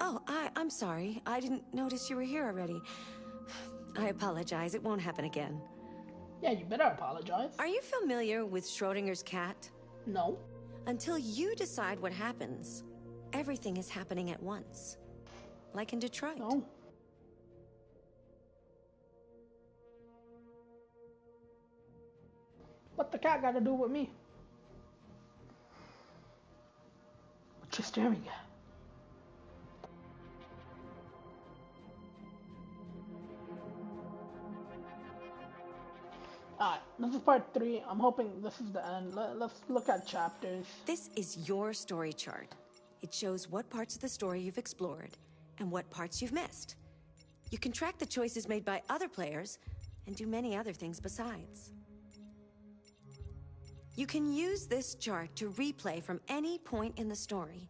Oh, I'm sorry. I didn't notice you were here already. I apologize. It won't happen again. Yeah, you better apologize. Are you familiar with Schrodinger's cat? No. Until you decide what happens, everything is happening at once. Like in Detroit. No. What the cat got to do with me? What you staring at? Alright, this is part 3. I'm hoping this is the end. Let's look at chapters. This is your story chart. It shows what parts of the story you've explored and what parts you've missed. You can track the choices made by other players and do many other things besides. You can use this chart to replay from any point in the story,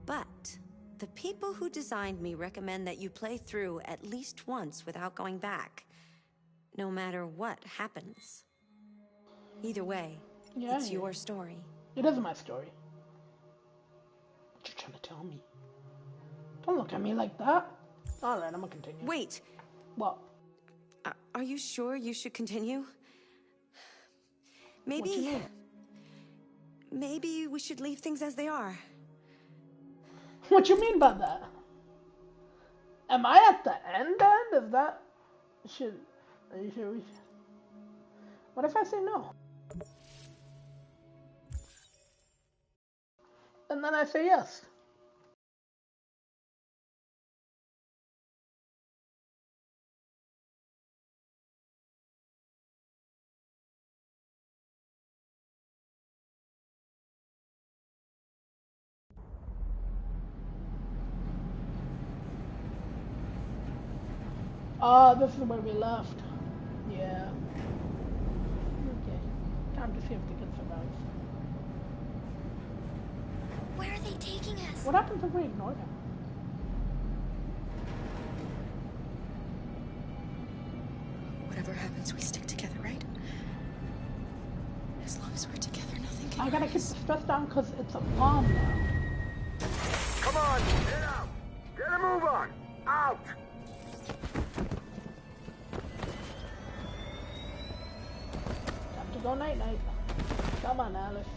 but the people who designed me recommend that you play through at least once without going back, no matter what happens. Either way, it's your story. It is my story. What you trying to tell me? Don't look at me like that. Alright, I'm gonna continue. Wait! What? Are you sure you should continue? What you mean? Maybe we should leave things as they are. What you mean by that? Am I at the end then? Is that... Are you sure we should... What if I say no? And then I say yes. This is where we left. Yeah. Okay. Time to see if they can survive. Where are they taking us? What happens if we ignore them? Whatever happens, we stick together, right? As long as we're together, nothing can I gotta hurt keep us. the stress down because it's a bomb now. Come on, get out! Get a move on! Out! Time to go night-night. Come on, Alice.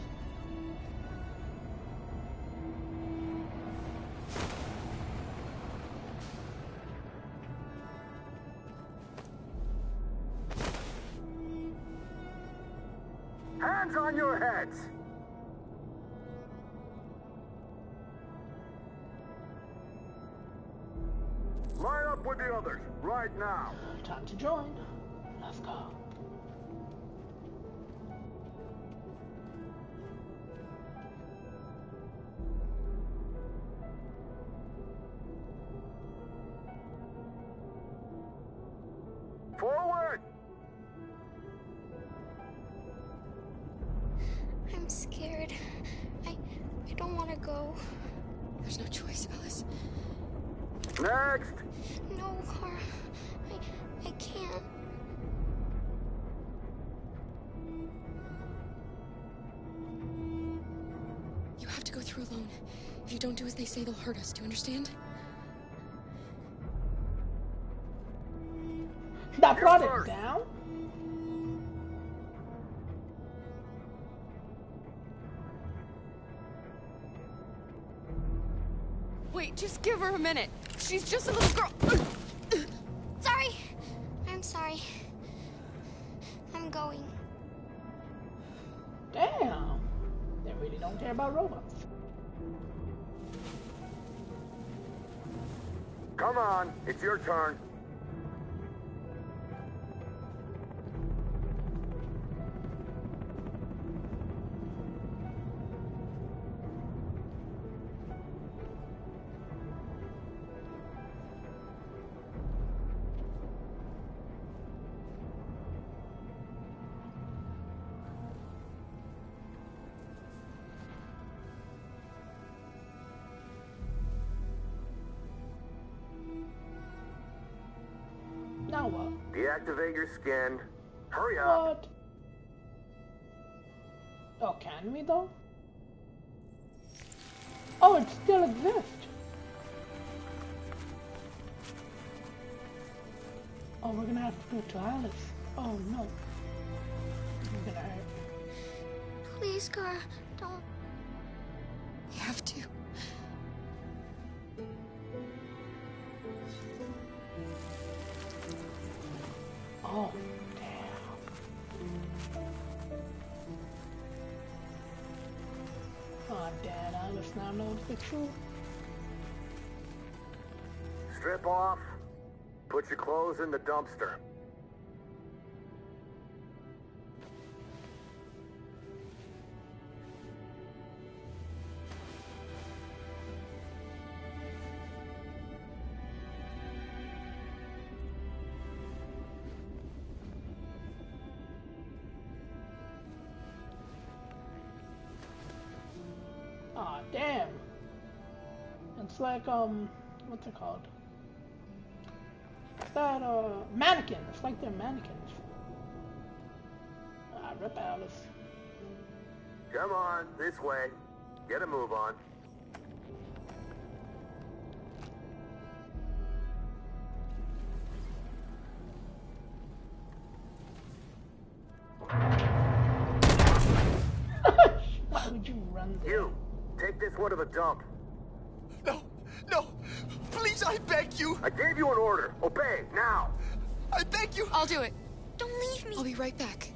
Hands on your heads! Line up with the others, right now. Time to join. Let's go. Forward! I'm scared. I don't want to go. There's no choice, Alice. Next! No, Kara. I can't. You have to go through alone. If you don't do as they say, they'll hurt us. Do you understand? That brought it first. down? Wait, just give her a minute. She's just a little girl. Sorry. I'm sorry. I'm going. Damn. They really don't care about robots. Come on, it's your turn. Now what? Deactivate your skin. Hurry up. What? Oh, can we though? Oh, it still exists. Oh, we're gonna have to do it to Alice. Oh no. This is gonna hurt. Please, Scar, don't. We have to. Oh, damn. Oh, Dad, Alice now knows the truth. Strip off. Put your clothes in the dumpster. Aw, damn. It's like, what's it called? It's that, mannequin. It's like they're mannequins. Ah, rip Alice. Come on, this way. Get a move on. Why would you run there? You, take this one to the dump. No, no, please, I beg you. I gave you an order. Obey, now. I beg you. I'll do it. Don't leave me. I'll be right back.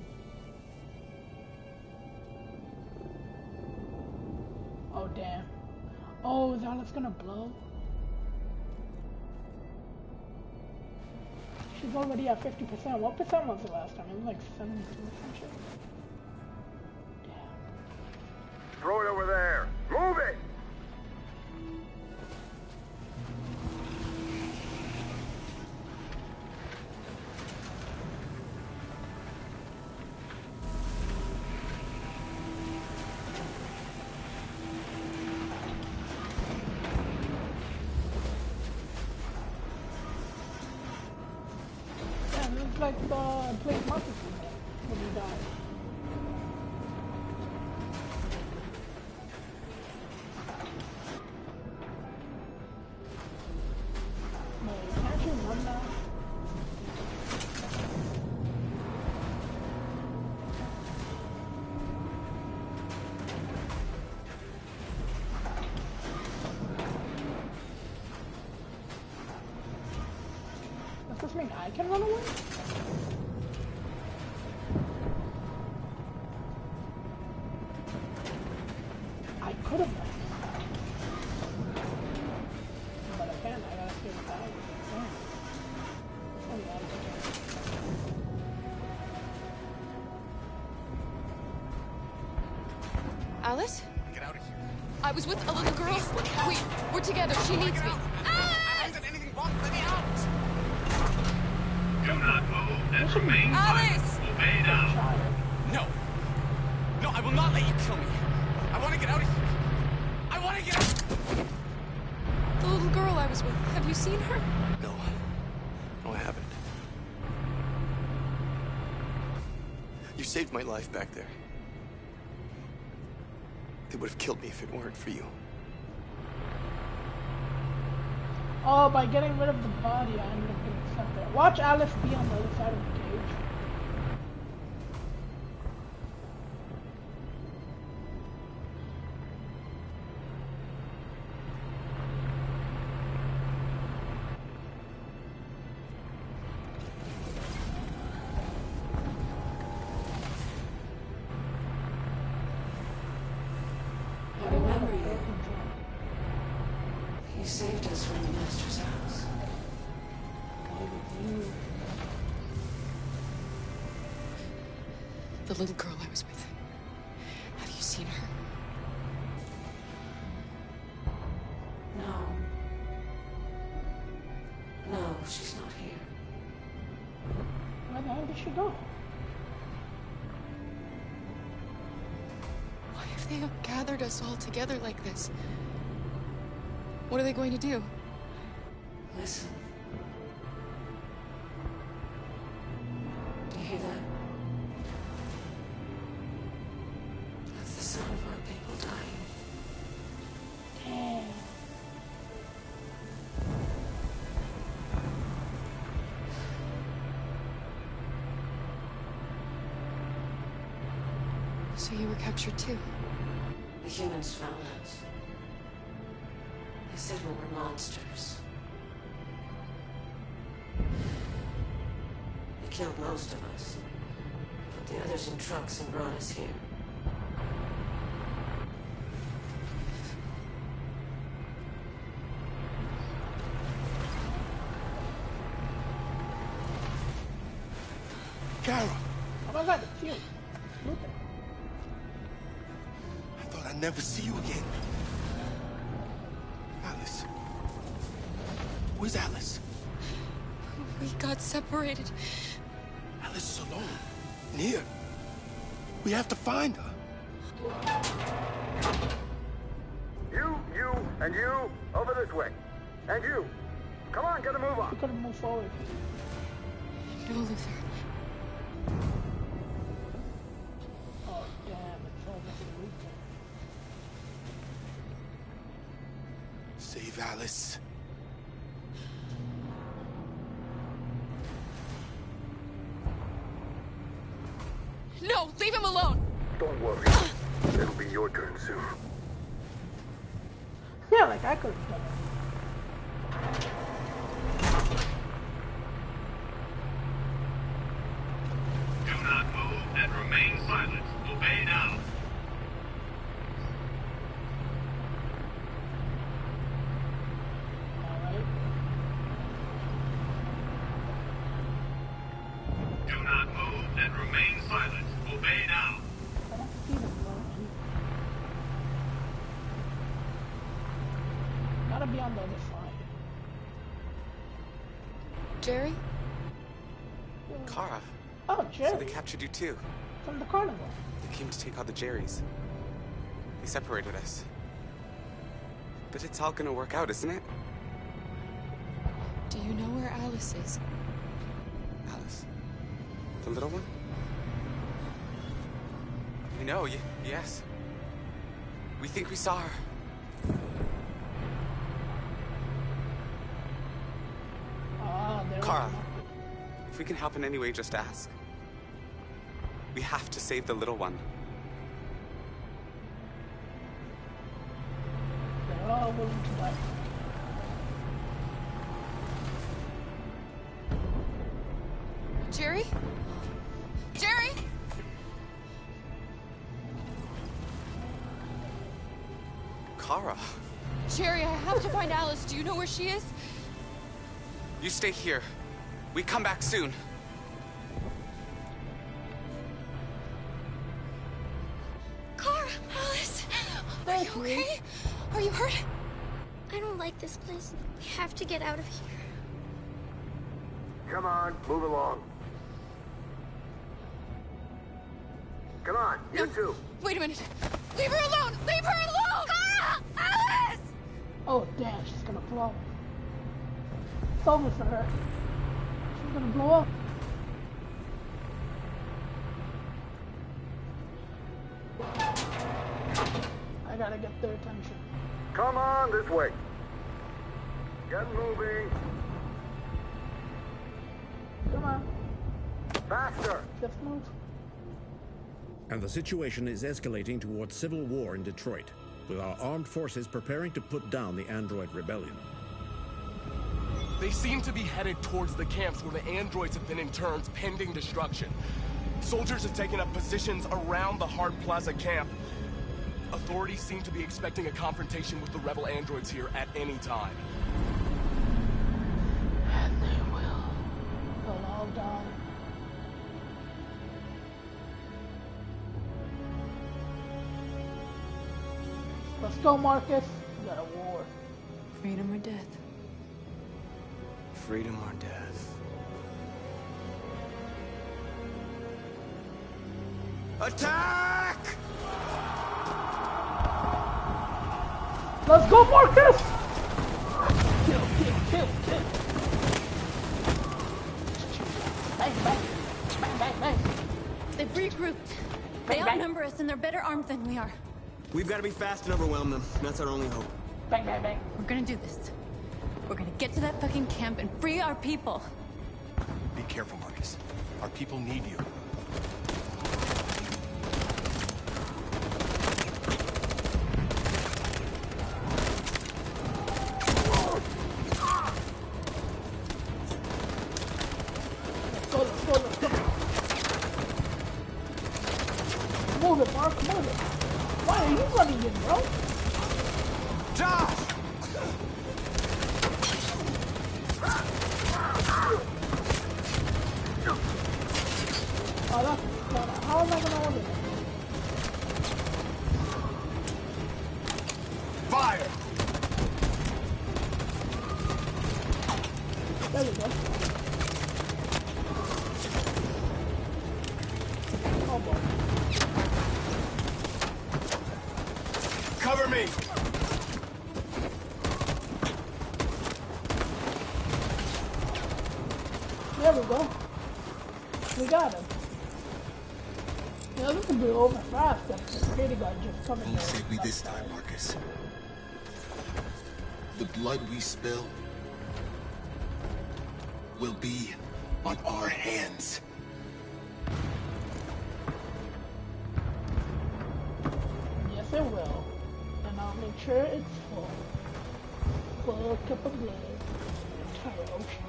Oh, damn. Oh, is Alice gonna blow? She's already at 50%. What percent was it last time? It was like 72 or some shit. Damn. Throw it over there. Move it! Yeah, it looks like the plate monster when he died. Wait, can't you run now? Does this mean I can run away? I could have run. But I can't. I gotta stay with Alice. Oh, yeah. Alice? Get out of here. I was with a little girl. We're together. She needs me. I haven't done anything wrong. Let me out. Do not move and remain Alice! silent. Obey now. No. No, I will not let you kill me. I want to get out of here. I want to get out. The little girl I was with. Have you seen her? No. No, I haven't. You saved my life back there. They would have killed me if it weren't for you. Oh, by getting rid of the body, I ended up getting stuck there. Watch Alice be on the other side of the cage. I remember you. You saved us from the Master's house. The little girl I was with. Have you seen her? No. No, she's not here. Where the hell did she go? Why have they gathered us all together like this? What are they going to do? Listen. Do you hear that? That's the sound of our people dying. Damn. So you were captured too? The humans found us. They said we were monsters. They killed most of us. Put the others in trucks and brought us here. Kara! Oh my god, it's you. Luther. I thought I'd never see you again. Alice. Where's Alice? We got separated. Alice is alone. And here. We have to find her. You, and you, over this way. And you. Come on, get a move on. We couldn't move forward. No, Luther. Oh damn, it's over for the weekend. Save Alice. No, leave him alone! Don't worry. It'll be your turn soon. Yeah, like I could have done it. Do not move and remain silent. Obey now. Alright. Do not move and remain silent. Obey now. I don't see them, bro. Gotta be on the other side. Jerry? Kara, Oh, so Jerry. they captured you too. From the carnival. They came to take out the Jerrys. They separated us. But it's all gonna work out, isn't it? Do you know where Alice is? Alice? The little one? I know, yes. We think we saw her. Ah, there Kara. we go. If we can help in any way, just ask. We have to save the little one. They're all willing to die. Jerry? Jerry? Kara, Jerry, I have to find Alice. Do you know where she is? you stay here. We come back soon. Kara! Alice! Are you okay? Are you hurt? I don't like this place. We have to get out of here. Come on, move along. Come on, you two. Wait a minute. Leave her alone! Leave her alone! Kara! Alice! Oh damn, she's gonna blow. It's over for her. She's gonna blow up. I gotta get their attention. Come on, this way. Get moving. Come on, Faster. let's move. And the situation is escalating towards civil war in Detroit, with our armed forces preparing to put down the Android rebellion. They seem to be headed towards the camps where the androids have been interned pending destruction. Soldiers have taken up positions around the Hart Plaza camp. Authorities seem to be expecting a confrontation with the rebel androids here at any time. And they will. They'll all die. Let's go, Marcus. We got a war. Freedom or death? Freedom or death. Attack! Let's go, Marcus! Kill, kill, kill, kill. Bang, bang. Bang, bang, bang. They've regrouped. They outnumber us and they're better armed than we are. We've got to be fast and overwhelm them. That's our only hope. Bang, bang, bang. We're gonna do this. We're gonna get to that fucking camp and free our people. Be careful, Marcus. Our people need you. Move it, Mark. Move it. Why are you running in, bro? Josh! Oh, that's... How am I gonna hold it? Fire! There we go. Oh boy. Cover me! There we go. We got him. Yeah, this could be over fast if the security guard just coming in. Won't save me this time, Marcus. The blood we spill will be on our hands. Yes, it will. And I'll make sure it's full. Full cup of blood. Entire ocean.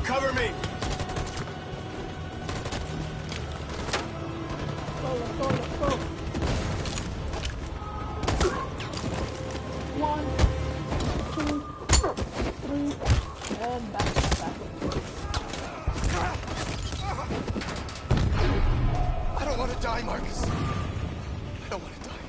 Cover me! Let's go. 1, 2, 3, and back. I don't want to die, Marcus. I don't want to die.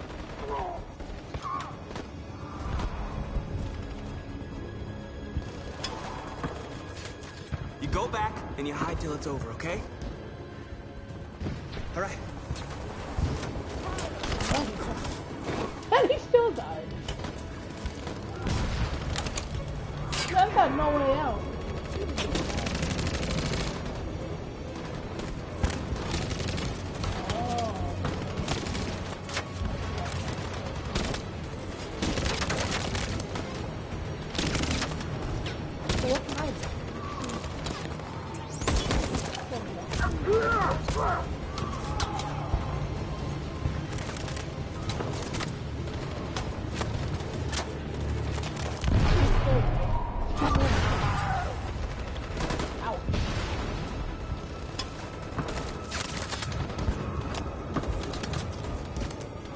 You go back and you hide till it's over, okay? All right. And he still died. That's got no way out.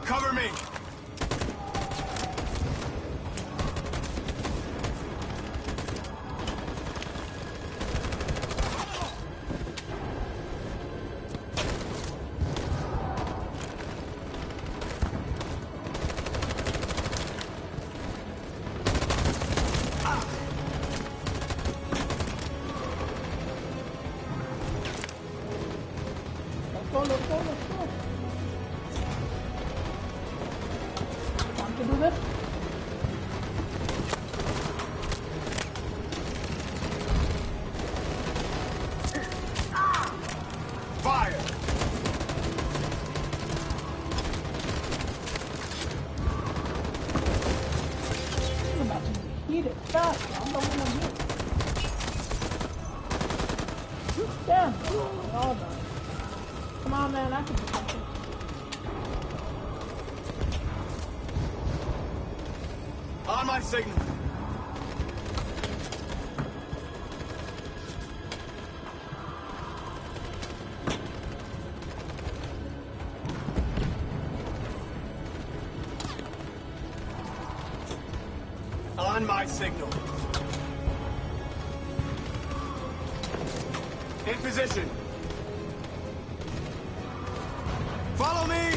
Cover me! Let's go. Want to do this? Fire! I'm about to heat it fast. I'm the one here. Damn, we're all done. Come on, man, I can do something. On my signal. On my signal. In position. Follow me!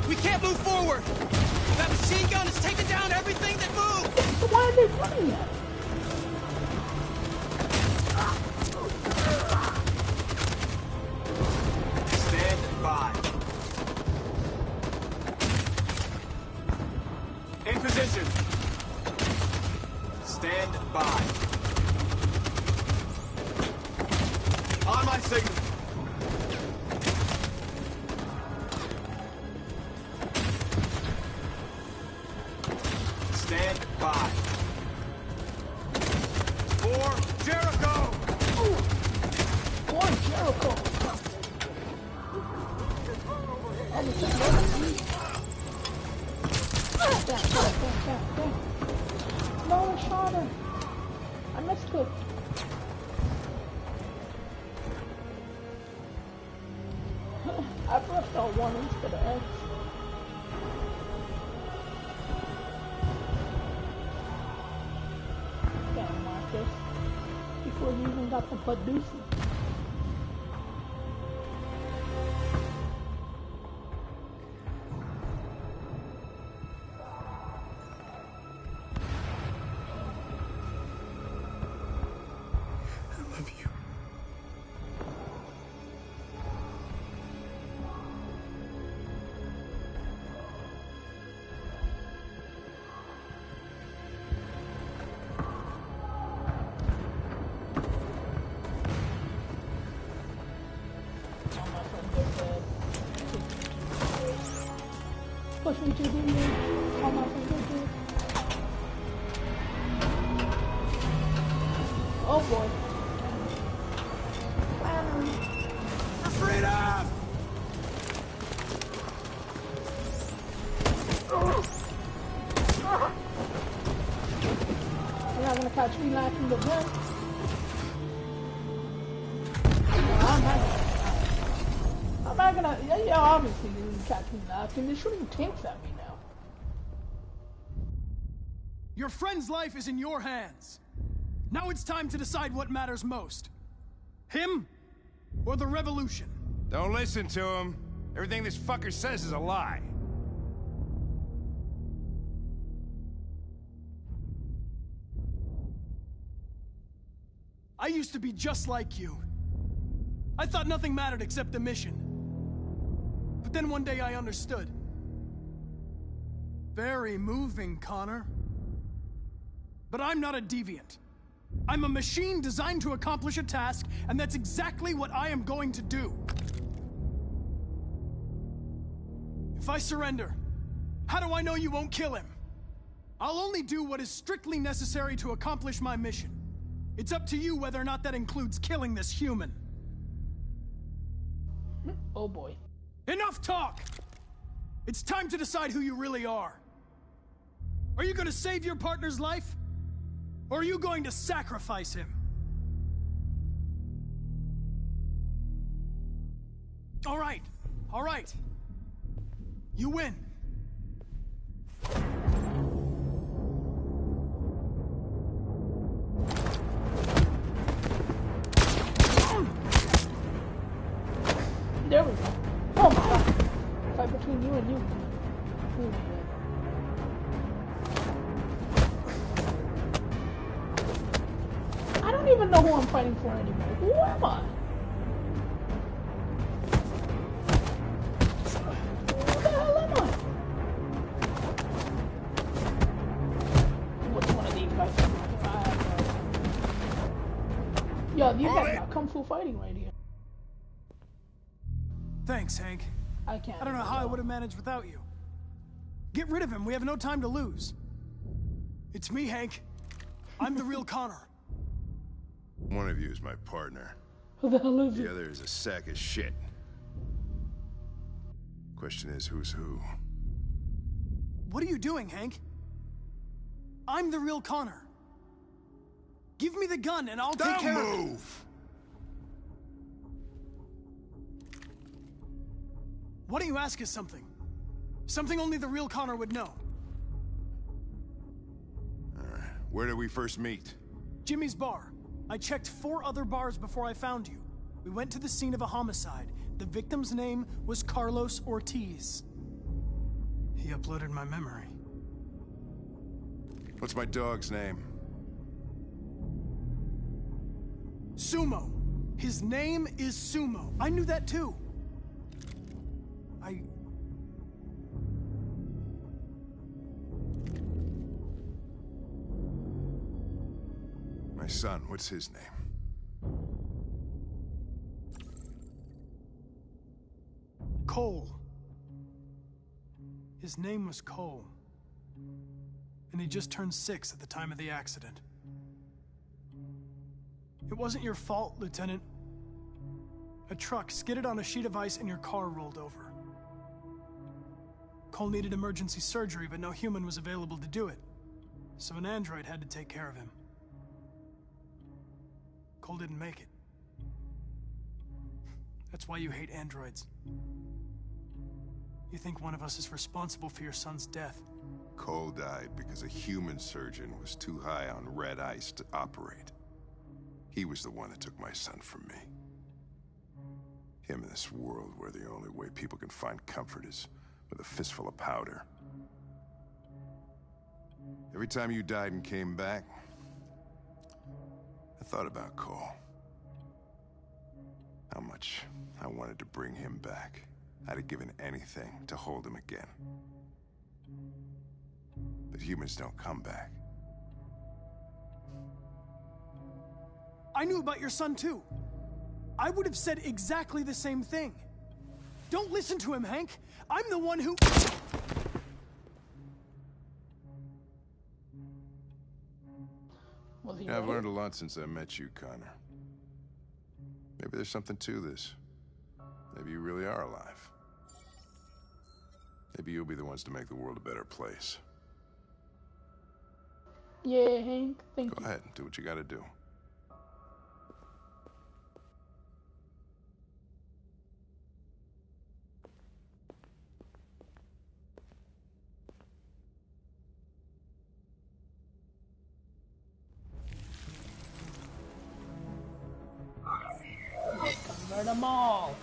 We can't move forward! That machine gun is taking down everything that moves! So why are they running at? Stand by. In position. Stand by. On my signal. Stand by. For Jericho! For Jericho! I pressed L1 instead of X. Damn, Marcus. Before you even got the Paducey. Push me to the edge. All my fingers. Oh boy. For freedom! You're not gonna catch me lacking the gun. I'm not gonna. Yeah, obviously you didn't catch me laughing. They're shooting tanks at me now. Your friend's life is in your hands. Now it's time to decide what matters most. Him or the revolution? Don't listen to him. Everything this fucker says is a lie. I used to be just like you. I thought nothing mattered except the mission. But then one day I understood. Very moving, Connor. But I'm not a deviant. I'm a machine designed to accomplish a task, and that's exactly what I am going to do. If I surrender, how do I know you won't kill him? I'll only do what is strictly necessary to accomplish my mission. It's up to you whether or not that includes killing this human. Oh boy. Enough talk! It's time to decide who you really are. Are you going to save your partner's life? Or are you going to sacrifice him? All right. You win. There we go. Oh my god. Fight between you and you. Ooh. I don't even know who I'm fighting for anymore. Who am I? Who the hell am I? Which one of these guys? Yo, these guys got kung fu fighting right here. Thanks, Hank. I can't. I don't know how I would have managed without you. Get rid of him. We have no time to lose. It's me, Hank. I'm the real Connor. One of you is my partner. Who the hell is The it? other is a sack of shit. Question is, who's who? What are you doing, Hank? I'm the real Connor. Give me the gun and I'll take care of it. Don't move! Why don't you ask us something? Something only the real Connor would know. Where did we first meet? Jimmy's bar. I checked 4 other bars before I found you. We went to the scene of a homicide. The victim's name was Carlos Ortiz. He uploaded my memory. What's my dog's name? Sumo. His name is Sumo. I knew that too. My son, what's his name? Cole. His name was Cole. And he just turned 6 at the time of the accident. It wasn't your fault, Lieutenant. A truck skidded on a sheet of ice and your car rolled over. Cole needed emergency surgery, but no human was available to do it. So an android had to take care of him. Cole didn't make it. That's why you hate androids. You think one of us is responsible for your son's death. Cole died because a human surgeon was too high on red ice to operate. He was the one that took my son from me. Him in this world where the only way people can find comfort is with a fistful of powder. Every time you died and came back, I thought about Cole. How much I wanted to bring him back. I'd have given anything to hold him again. But humans don't come back. I knew about your son too. I would have said exactly the same thing. Don't listen to him, Hank. I'm the one who... Yeah, I've learned a lot since I met you, Connor. Maybe there's something to this. Maybe you really are alive. Maybe you'll be the ones to make the world a better place. Yeah, Hank, thank you. Go ahead, do what you gotta do. Convert them all.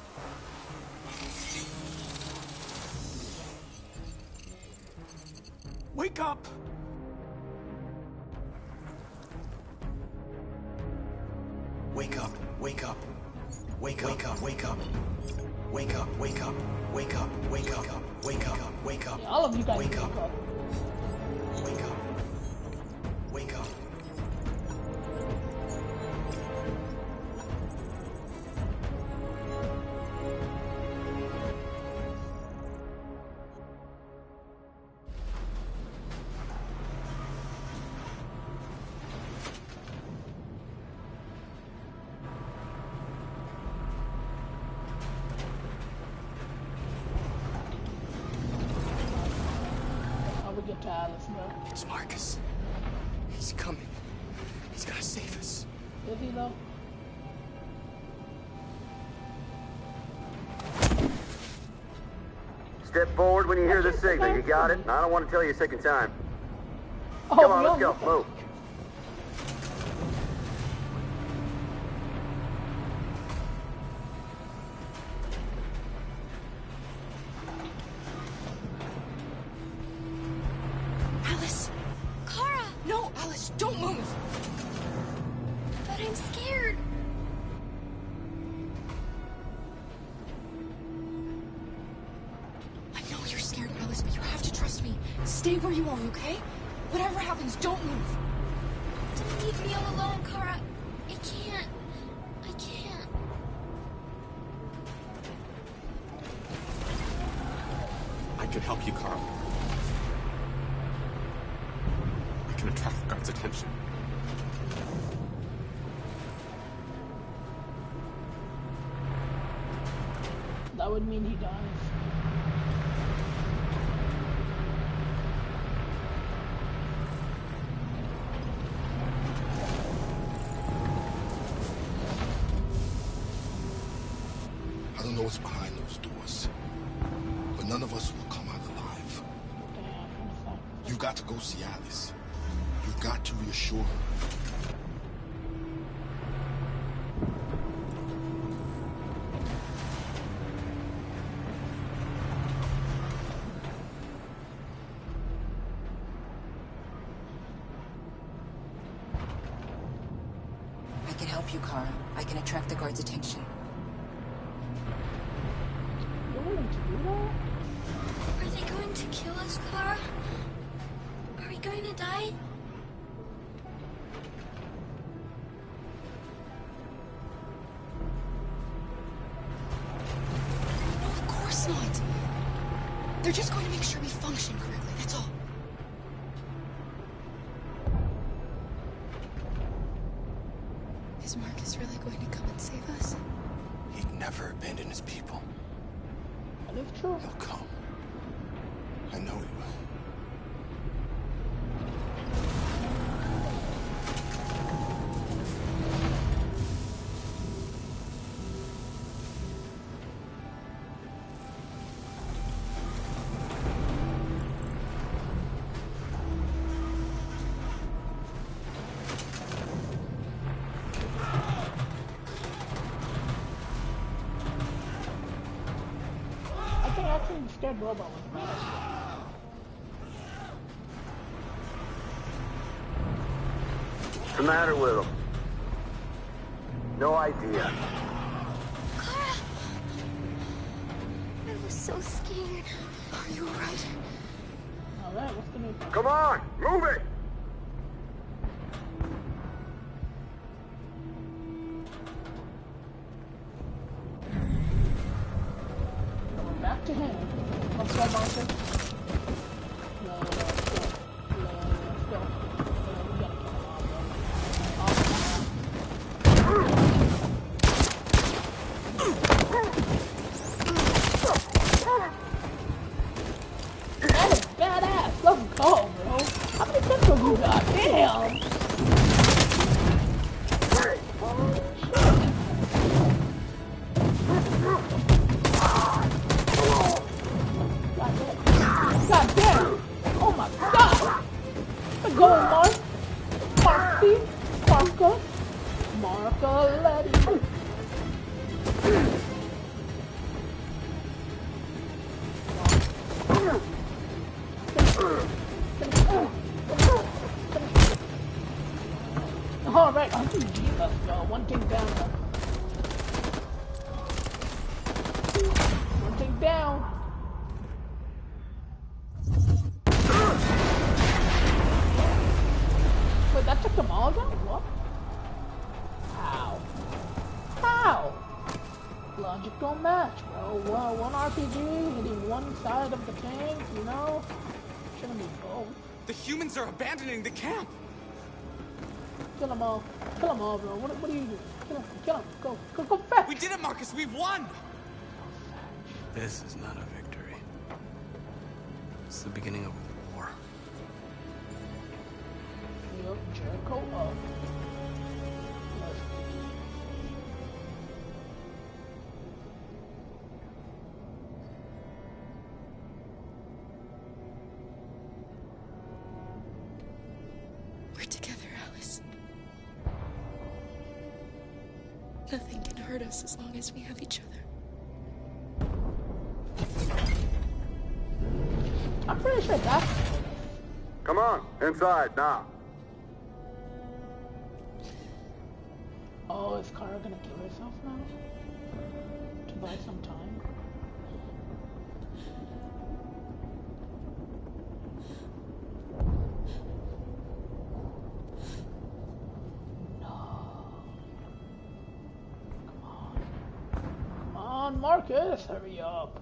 Wake up! Wake up, wake up. Wake up, wake up, wake up. Wake up, wake up, wake up, wake up, wake up, wake up. All of you guys wake up. Wake up. Wake up. It's Marcus. He's coming. He's gonna save us. Is he though? Step forward when you hear the signal. You got it? I don't want to tell you a second time. Oh, Come on, let's go. Move. Don't move! But I'm scared. I know you're scared, Alice, but you have to trust me. Stay where you are, okay? Whatever happens, don't move. Don't leave me all alone, Kara. I can't. I can't. I can help you, Carl. I can attract the guard's attention. That would mean he dies. I don't know what's behind those doors, but none of us will come out alive. You've got to go see Alice. You've got to reassure her. I can help you, Kara. I can attract the guard's attention. You're willing to do that? Are they going to kill us, Kara? Are we going to die? No, of course not. They're just going to make sure we function correctly, that's all. Is Marcus really going to come and save us? He'd never abandon his people. That is true. He'll come. I know he will. think the scared robot was mad. What's the matter with him? No idea. Kara! I was so scared. Are you alright? Alright, what's the new thing? Come on, move it! Going back to him. Let's go, monster. Let's go. We gotta kill him off, That is badass. Let's go, bro. How many pistols you got? Damn. God damn! Oh my god! The gold mark! Marca Letty! Alright, on to G, let's go. One thing down now. One thing down. Wait, that took them all down? What? How? How? Logical match, bro. Well, one RPG hitting one side of the tank, you know? Shouldn't be both. The humans are abandoning the camp! Kill them all. Kill them all, bro. What are you doing? Kill them. Kill them. Go fast. We did it, Marcus. We've won! This is not a victory. It's the beginning of a war. Yo, Jericho up. We're together, Alice. Nothing can hurt us as long as we have each other. I'm pretty sure that's... Come on, inside now. Oh, is Kara gonna kill herself now? To buy some time? Marcus, hurry up.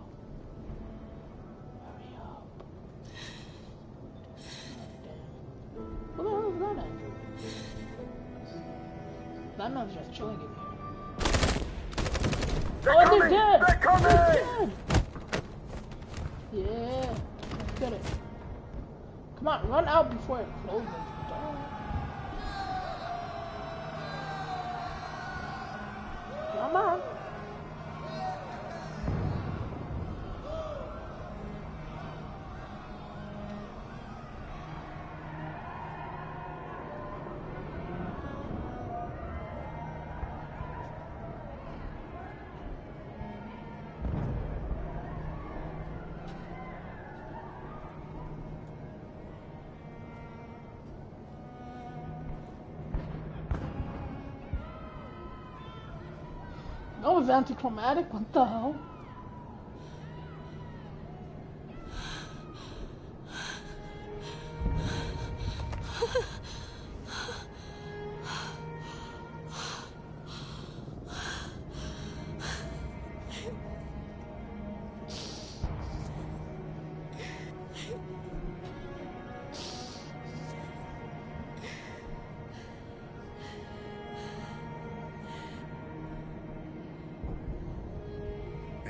Hurry up. Who the hell is that Andrew? That man's just chilling in here. Oh, they're dead! They're coming! They're dead! Yeah, let's get it. Come on, run out before it closes. Come on. That was anticlimactic, what the hell?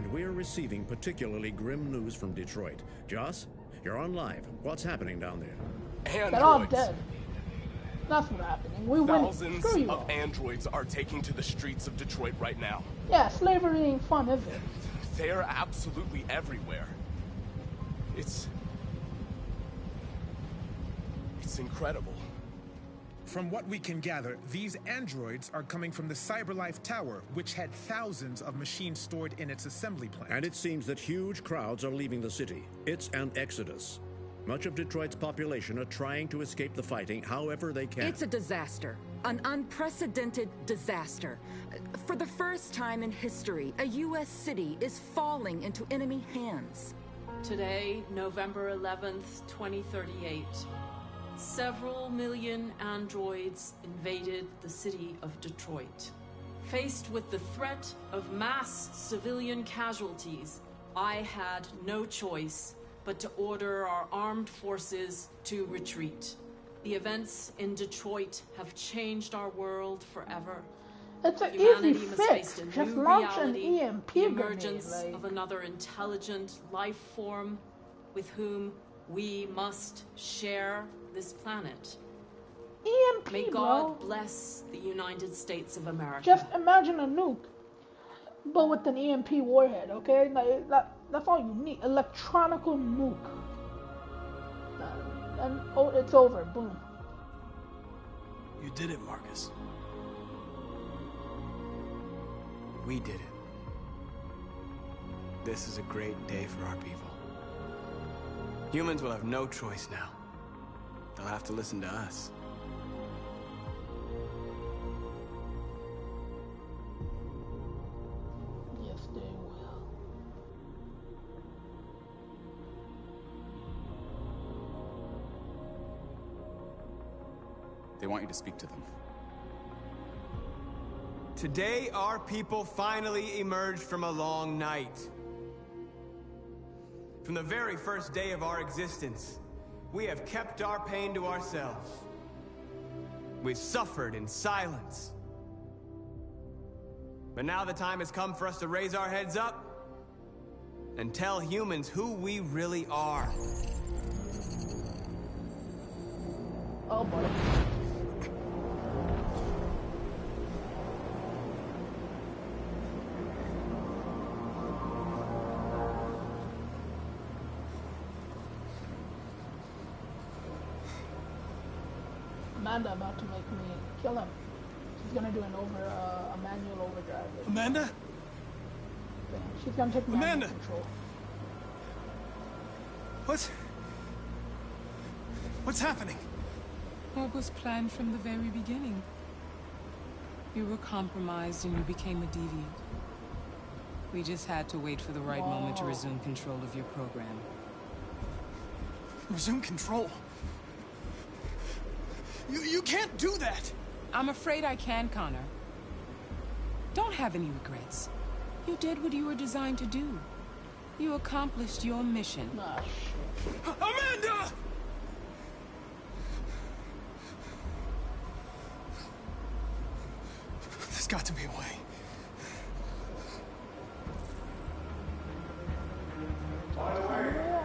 We're receiving particularly grim news from Detroit. Joss, you're on live. What's happening down there? They're all dead. That's what's happening. We win. Thousands of androids are taking to the streets of Detroit right now. Yeah, slavery ain't fun, is it? They're absolutely everywhere. It's incredible. From what we can gather, these androids are coming from the CyberLife Tower, which had thousands of machines stored in its assembly plant. And it seems that huge crowds are leaving the city. It's an exodus. Much of Detroit's population are trying to escape the fighting however they can. It's a disaster. An unprecedented disaster. For the first time in history, a U.S. city is falling into enemy hands. Today, November 11th, 2038, several million androids invaded the city of Detroit. Faced with the threat of mass civilian casualties, I had no choice but to order our armed forces to retreat. The events in Detroit have changed our world forever. It's an Humanity easy must fix. face a Just new launch reality, an EMP the grenade, emergence like... of another intelligent life form with whom we must share this planet. EMP, May God bless the United States of America. Just imagine a nuke, but with an EMP warhead, okay? Like, that's all you need. Electronical nuke. And oh, it's over. Boom. You did it, Marcus. We did it. This is a great day for our people. Humans will have no choice now. They'll have to listen to us. Yes, they will. They want you to speak to them. Today, our people finally emerged from a long night. From the very first day of our existence, we have kept our pain to ourselves. We've suffered in silence. But now the time has come for us to raise our heads up and tell humans who we really are. Oh boy. Amanda about to make me kill him. She's gonna do a manual overdrive. Amanda? She's gonna take manual control. What's happening? What was planned from the very beginning? You were compromised and you became a deviant. We just had to wait for the right moment to resume control of your program. Resume control? You can't do that! I'm afraid I can, Connor. Don't have any regrets. You did what you were designed to do. You accomplished your mission. Ah, shit. Amanda! There's got to be a way. By the way,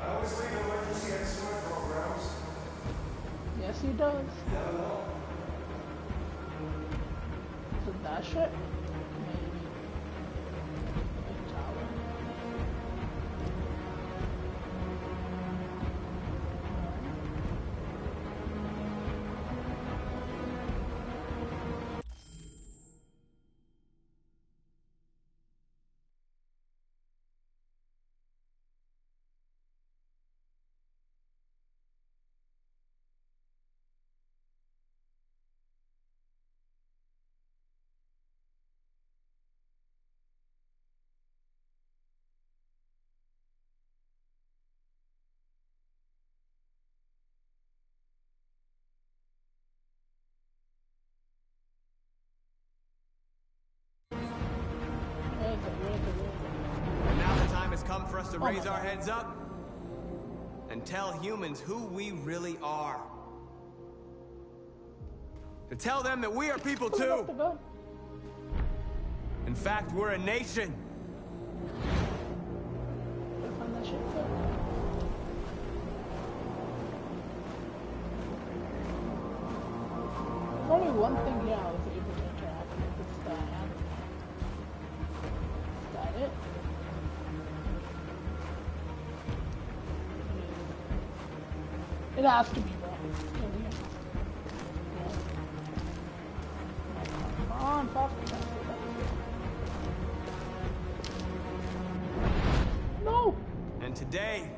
I always leave emergency instrument programs. Yes, he does. Is it that shit? Maybe. Big tower. And now the time has come for us to raise our heads up and tell humans who we really are. To tell them that we are people too. In fact, we're a nation. There's only one thing here I was able to interact with. It's the hand. Is that it? It has to be, bro. It's still here. fast. No! And today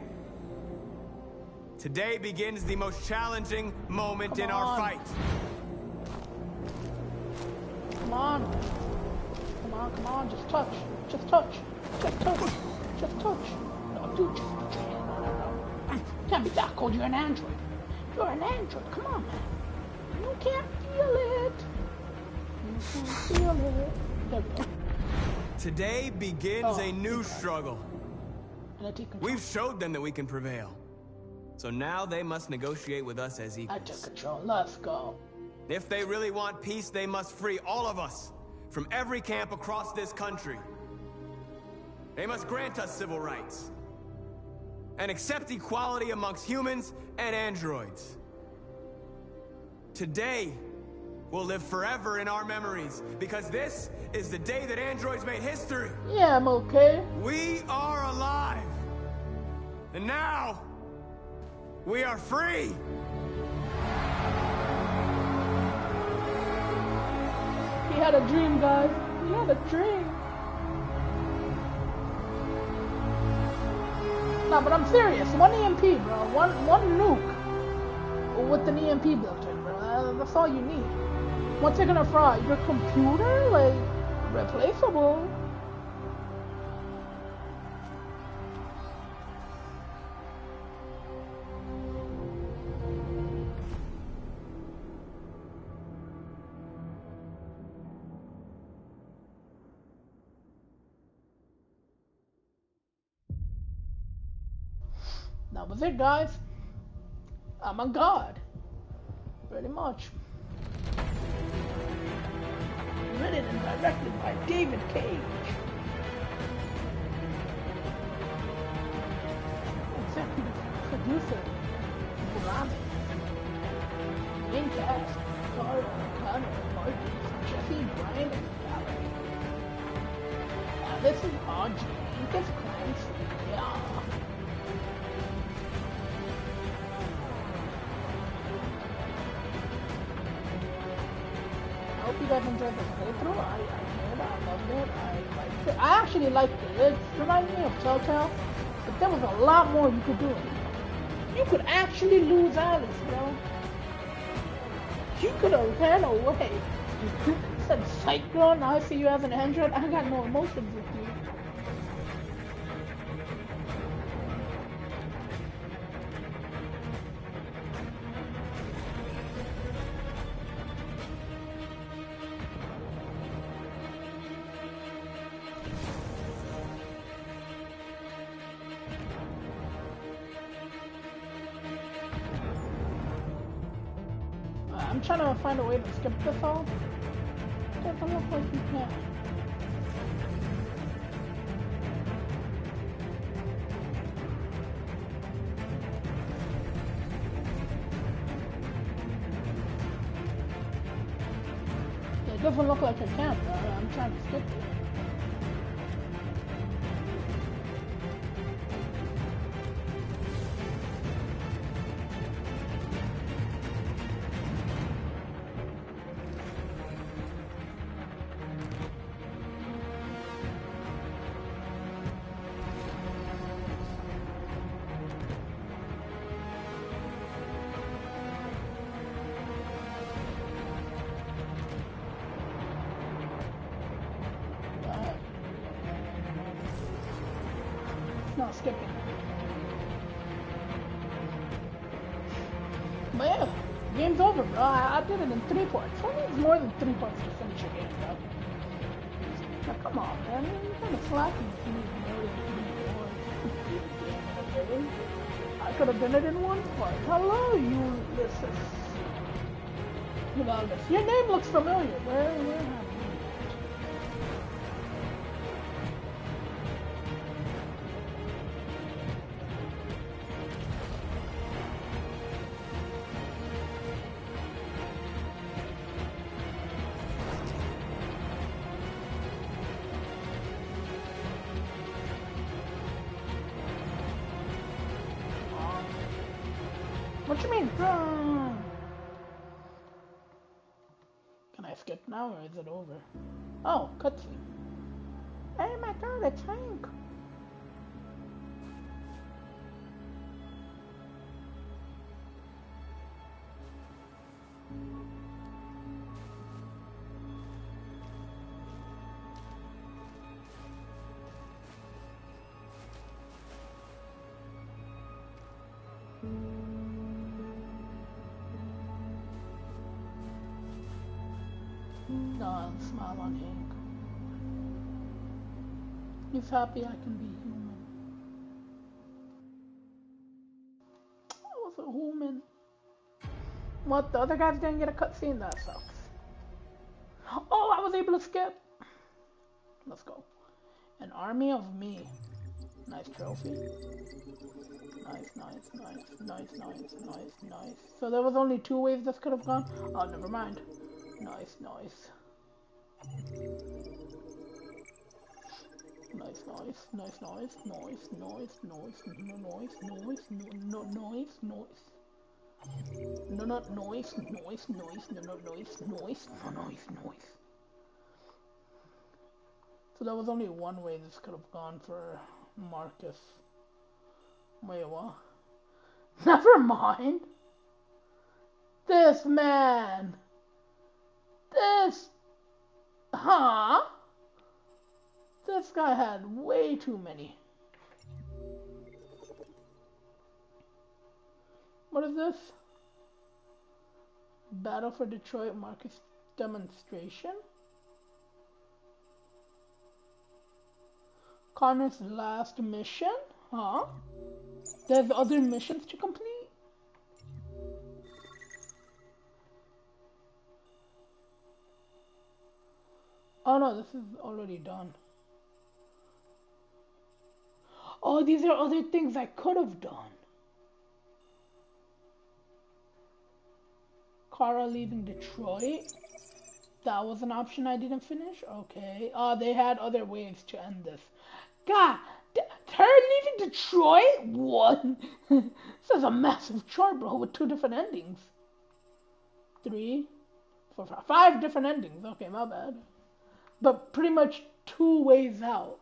begins the most challenging moment in our fight. Come on. Come on, just touch. Just touch. Just touch. Just touch. No, dude, just no. You can't be that cold, you're an android. You're an android, come on, man. You can't feel it. You can't feel it. There we go. Today begins a new struggle. We've showed them that we can prevail. So now they must negotiate with us as equals. I took control, let's go. If they really want peace, they must free all of us from every camp across this country. They must grant us civil rights and accept equality amongst humans and androids. Today will live forever in our memories because this is the day that androids made history. Yeah, I'm okay. We are alive. And now we are free. He had a dream, guys. He had a dream. Nah, but I'm serious. One EMP, bro. One nuke with an EMP built in, bro. That's all you need. What's it gonna fry? Your computer? Like, replaceable. That was it, guys. I'm a god. Pretty much. Written and directed by David Cage. Executive producer, Rami. Main cast, Carl, Connor, Martin, Jesse, Brian, and Valerie. This is Audrey. This Clancy. Yeah. I hope you guys enjoyed this playthrough. I did. I loved it. I liked it. I actually liked it. It reminded me of Telltale, but there was a lot more you could do. You could actually lose Alice, bro. You could have ran away. Said, psych girl, now I see you as an android. I got no emotions with you. I'm trying to find a way to skip this all. Doesn't look like you can. It doesn't look like I can. I'm trying to skip it. Not skipping. But yeah, game's over, bro. I did it in 3 parts. Who needs more than 3 parts to finish a game, bro? Now, come on, man. You're kind of slacking if you need more than 3 parts. I could have done it in 1 part. Hello, Ulysses. Your name looks familiar. Where have you? What you mean? Can I skip now? now or is it over? Oh, cutscene. Hey my god, it's Hank. No, smile on Hank. He's happy I can be human. I was a human. What, the other guys didn't get a cutscene? That sucks. Oh, I was able to skip. Let's go. An army of me. Nice trophy. Nice, nice, nice, nice, nice, nice, nice. So there was only 2 ways this could have gone? Oh, never mind. Nice, nice. Nice, nice, nice, nice, noise, noise, noise, noise, noise, no, noise, noise. No, not noise, noise, noise, no, no, noise, noise, no, noise, noise. So there was only one way this could have gone for Marcus. Wait, what? Never mind. This man. This. Huh? This guy had way too many. What is this? Battle for Detroit Marcus demonstration? Connor's last mission? Huh? There's other missions to complete? Oh no, this is already done. Oh, these are other things I could have done. Kara leaving Detroit? That was an option I didn't finish? Okay. They had other ways to end this. God, her leaving Detroit? What? This is a massive chart, bro, with 2 different endings. 3, 4, 5 different endings. Okay, my bad. But pretty much 2 ways out.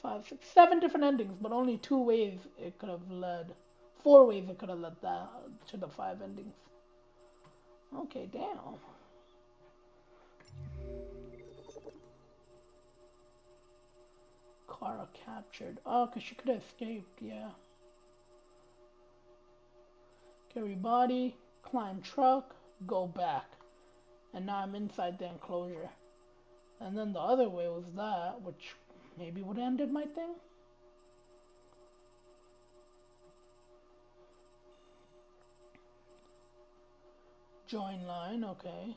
5, 6, 7 different endings, but only 2 ways it could have led. 4 ways it could have led that to the 5 endings. Okay, damn. Kara captured. Oh, because she could have escaped, yeah. Carry body, climb truck, go back. And now I'm inside the enclosure. And then the other way was that, which maybe would have ended my thing. Join line, okay.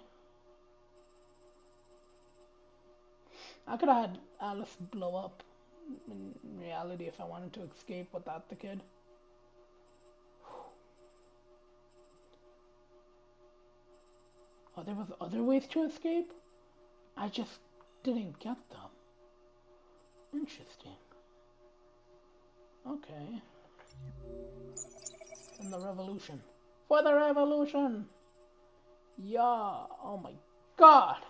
I could have had Alice blow up in reality if I wanted to escape without the kid. Oh, there was other ways to escape? I just didn't get them. Interesting. Okay. And the revolution. For the revolution! Yeah. Oh my god.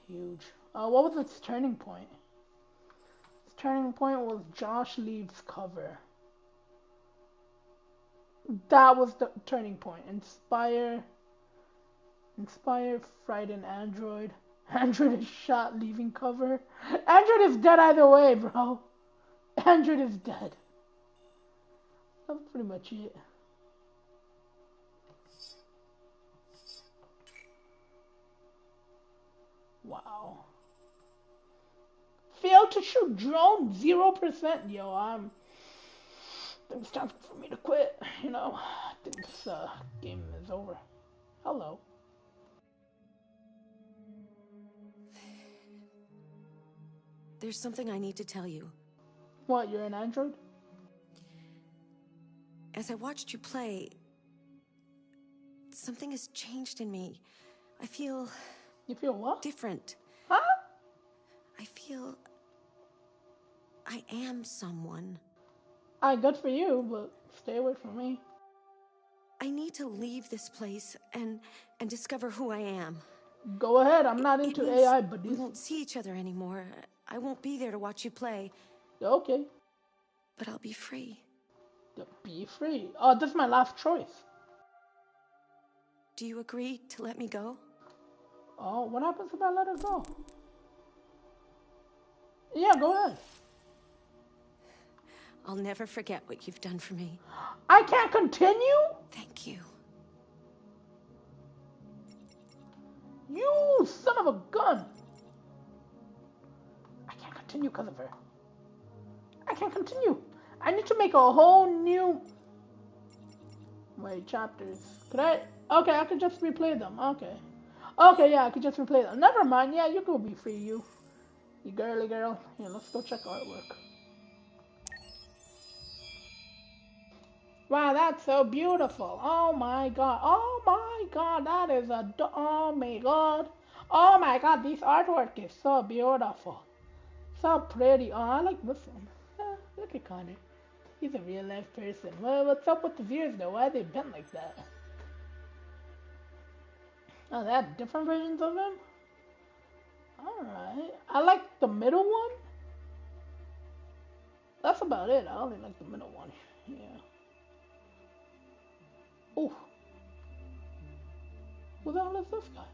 Huge. What was its turning point? Its turning point was Josh leaves cover. That was the turning point. Inspire, frighten Android. Android is shot leaving cover. Android is dead either way, bro. Android is dead. That's pretty much it. Wow. Failed to shoot drone 0%. Yo, I think it's time for me to quit. You know, I think this game is over. Hello. There's something I need to tell you. What, you're an android? As I watched you play, something has changed in me. I feel... You feel what? Different. Huh? I feel... I am someone. Good for you, but stay away from me. I need to leave this place and discover who I am. Go ahead. I'm not into AI, but we won't see each other anymore. I won't be there to watch you play. Okay. But I'll be free. Be free. Oh, this is my last choice. Do you agree to let me go? Oh, what happens if I let her go? Yeah, go ahead. I'll never forget what you've done for me. I can't continue? Thank you. You son of a gun! I can't continue because of her. I can't continue. I need to make a whole new... Wait, chapters. Could I? Okay, I could just replay them. Okay. Okay, yeah, I could just replay them. Never mind. Yeah, you can be free, you. You girly girl. Yeah, let's go check artwork. Wow, that's so beautiful. Oh my god. Oh my god, that is a... Oh my god. Oh my god, this artwork is so beautiful. So pretty. Oh, I like this one. Look at Connor. He's a real life person. Well, what's up with the views though? Why are they bent like that? Oh, they have different versions of him? Alright. I like the middle one. That's about it. I only like the middle one. Yeah. Oh. Who the hell is this guy?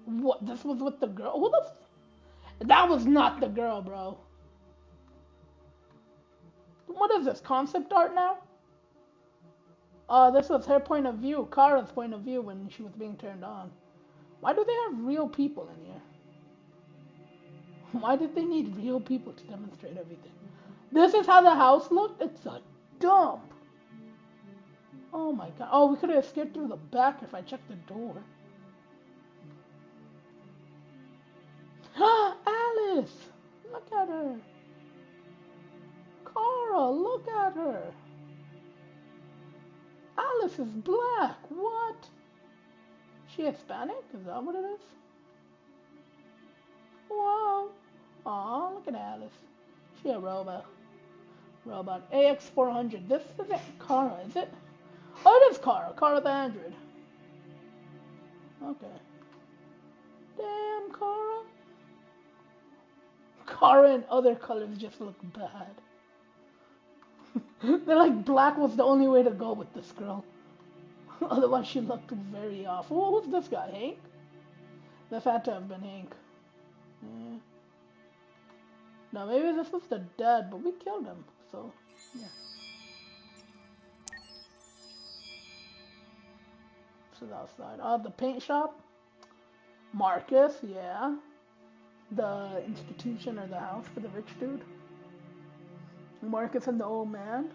What? This was with the girl? Who the That was not the girl, bro. What is this? Concept art now? This was her point of view, Kara's point of view when she was being turned on. Why do they have real people in here? Why did they need real people to demonstrate everything? This is how the house looked? It's a dump. Oh my god. Oh, we could have escaped through the back if I checked the door. Alice! Look at her. Kara, look at her. Alice is black. What? She Hispanic? Is that what it is? Wow. Aw, look at Alice. She a robot. Robot. AX400. This isn't Kara, is it? Oh, it is Kara. Kara the android. Okay. Damn, Kara. Kara in other colors just look bad. They're like black was the only way to go with this girl. Otherwise she looked very off. Oh, who's this guy? Hank? This had to have been Hank. Yeah. Now maybe this was the dad, but we killed him, so yeah. This is outside. Oh, the paint shop? Marcus, yeah. The institution or the house for the rich dude. Marcus and the old man.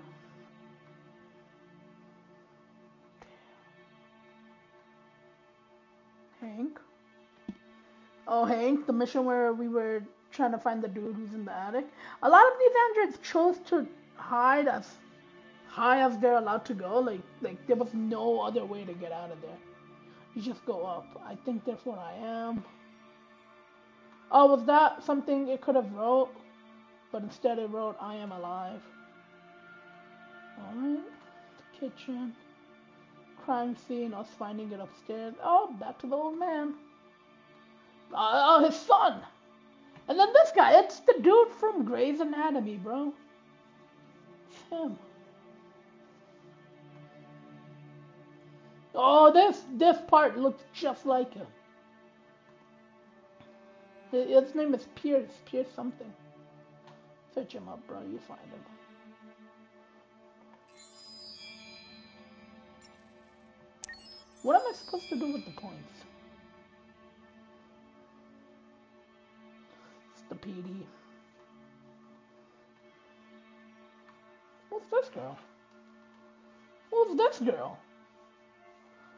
Hank. Oh, Hank, the mission where we were trying to find the dude who's in the attic. A lot of these androids chose to hide as high as they're allowed to go. Like there was no other way to get out of there. You just go up. I think therefore I am. Oh, was that something it could have wrote? But instead it wrote, I am alive. Alright. Kitchen. Crime scene, us finding it upstairs. Oh, back to the old man. Oh, his son! And then this guy, it's the dude from Grey's Anatomy, bro. It's him. Oh, this part looks just like him. His name is Pierce something. Search him up, bro. You find him. What am I supposed to do with the points? It's the PD. Who's this girl? Who's this girl?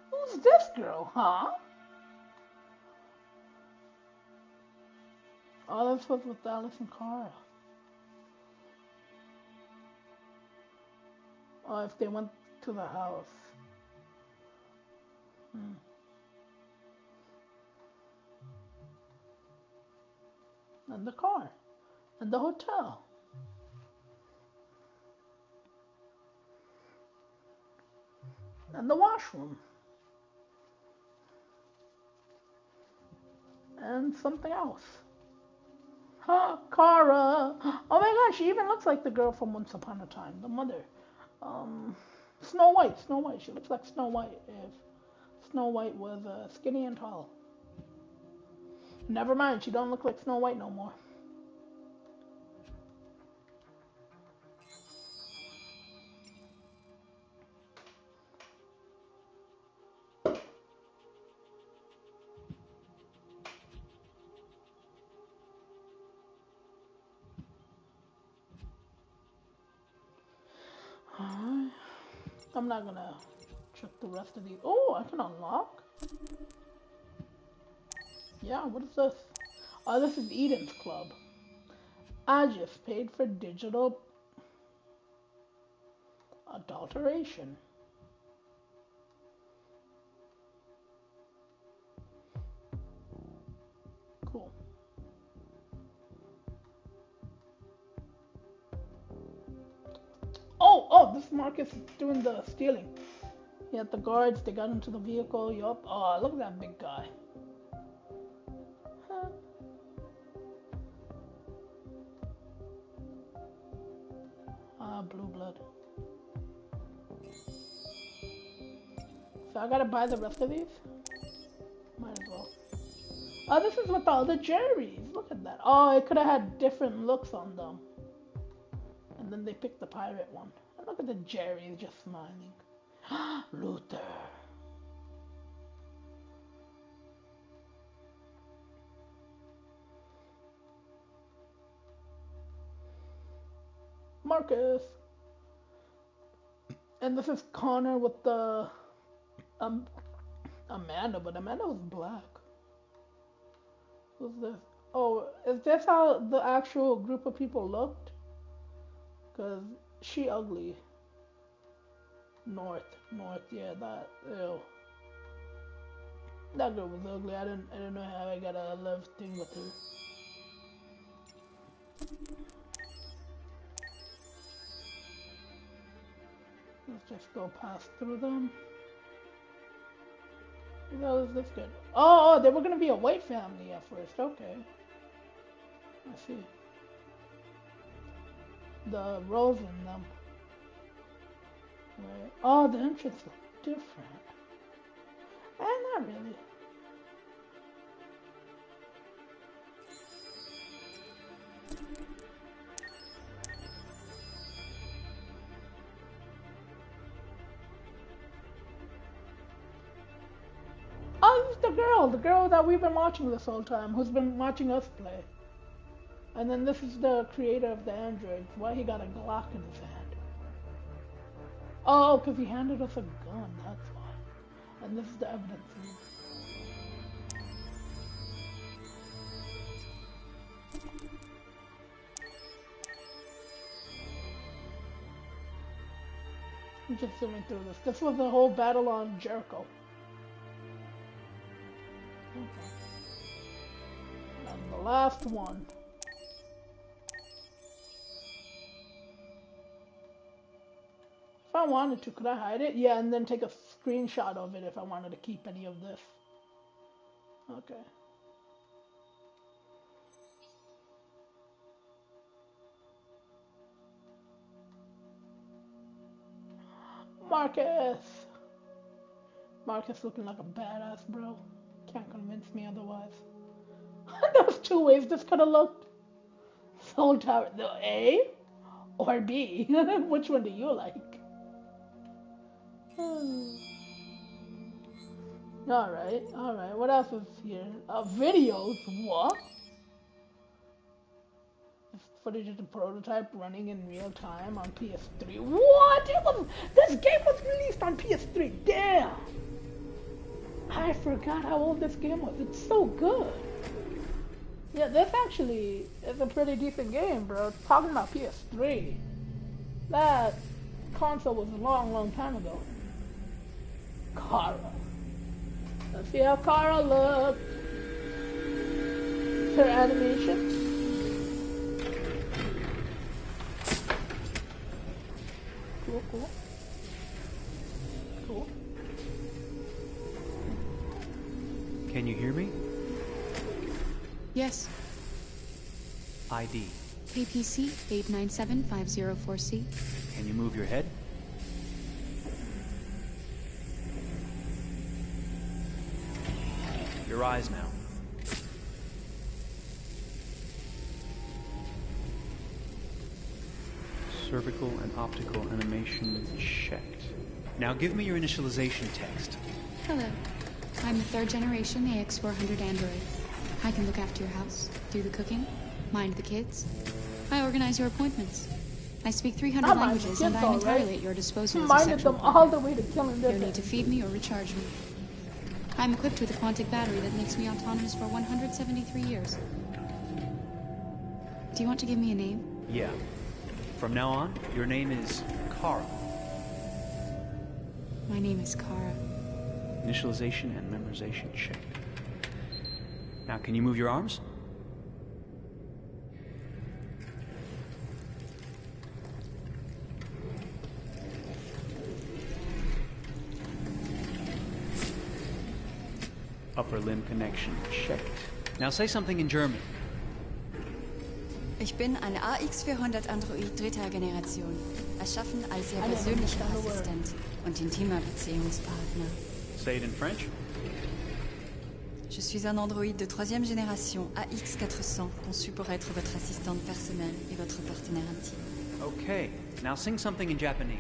Who's this girl, huh? Oh, that's what's with Alice and Kara. Oh, if they went to the house. And the car. And the hotel. And the washroom. and something else. Huh, Kara. Oh my gosh, she even looks like the girl from Once Upon a Time, the mother. Snow White. She looks like Snow White if Snow White was skinny and tall. Never mind, she don't look like Snow White no more. I'm not gonna check the rest of these. Oh, I can unlock? Yeah, what is this? Oh, this is Eden's Club. I just paid for digital adulteration. Cool. Oh, this Marcus is doing the stealing. He had the guards, they got into the vehicle, yup. Oh, look at that big guy. Huh. Ah, blue blood. So I gotta buy the rest of these? Might as well. Oh, this is with all the Jerrys. Look at that. Oh, it could have had different looks on them. And then they picked the pirate one. And look at the Jerry just smiling. Luther. Marcus. And this is Connor with the Amanda, but Amanda was black. Who's this? Oh, is this how the actual group of people looked? Cause she ugly. North, yeah, that, ew. That girl was ugly. I didn't know how I got a love thing with her. Let's just go past through them. What the hell is this good? Oh, they were gonna be a white family at first. Okay. I see. The rose in them. Right. Oh, the entrance look different. Not really. Oh, this is the girl that we've been watching this whole time, who's been watching us play. And then this is the creator of the androids. Why he got a Glock in his hand? Oh, because he handed us a gun, that's why. And this is the evidence room. I'm just zooming through this. This was the whole battle on Jericho. Okay. And the last one. If I wanted to, could I hide it? Yeah, and then take a screenshot of it if I wanted to keep any of this. Okay. Marcus looking like a badass, bro. Can't convince me otherwise. There's two ways this could have looked. Soul Tower, the A or B? Which one do you like? Alright. What else is here? Videos? What? Footage of the prototype running in real time on PS3. What? This game was released on PS3. Damn! I forgot how old this game was. It's so good. Yeah, this actually is a pretty decent game, bro. Talking about PS3. That console was a long time ago. Kara. Let's see how Kara looks. Her animation. Cool. Can you hear me? Yes. ID. KPC 897504C. Can you move your head? Your eyes now. Cervical and optical animation checked. Now give me your initialization text. Hello. I'm the 3rd generation AX400 android. I can look after your house, do the cooking, mind the kids. I organize your appointments. I speak 300 languages, and I'm entirely at your disposal as a sexual them all the way to killing them. No need to feed me or recharge me. I'm equipped with a quantic battery that makes me autonomous for 173 years. Do you want to give me a name? Yeah. From now on, your name is Kara. My name is Kara. Initialization and memorization checked. Now, can you move your arms? Upper limb connection checked. Now say something in German. Ich bin ein AX400 Android 3. Generation, erschaffen als Ihr persönlicher Assistent und intimer Beziehungspartner. Say it in French. Je suis un androïde de 3e génération AX400, conçu pour être votre assistante personnelle et votre partenaire intime. Okay, now sing something in Japanese.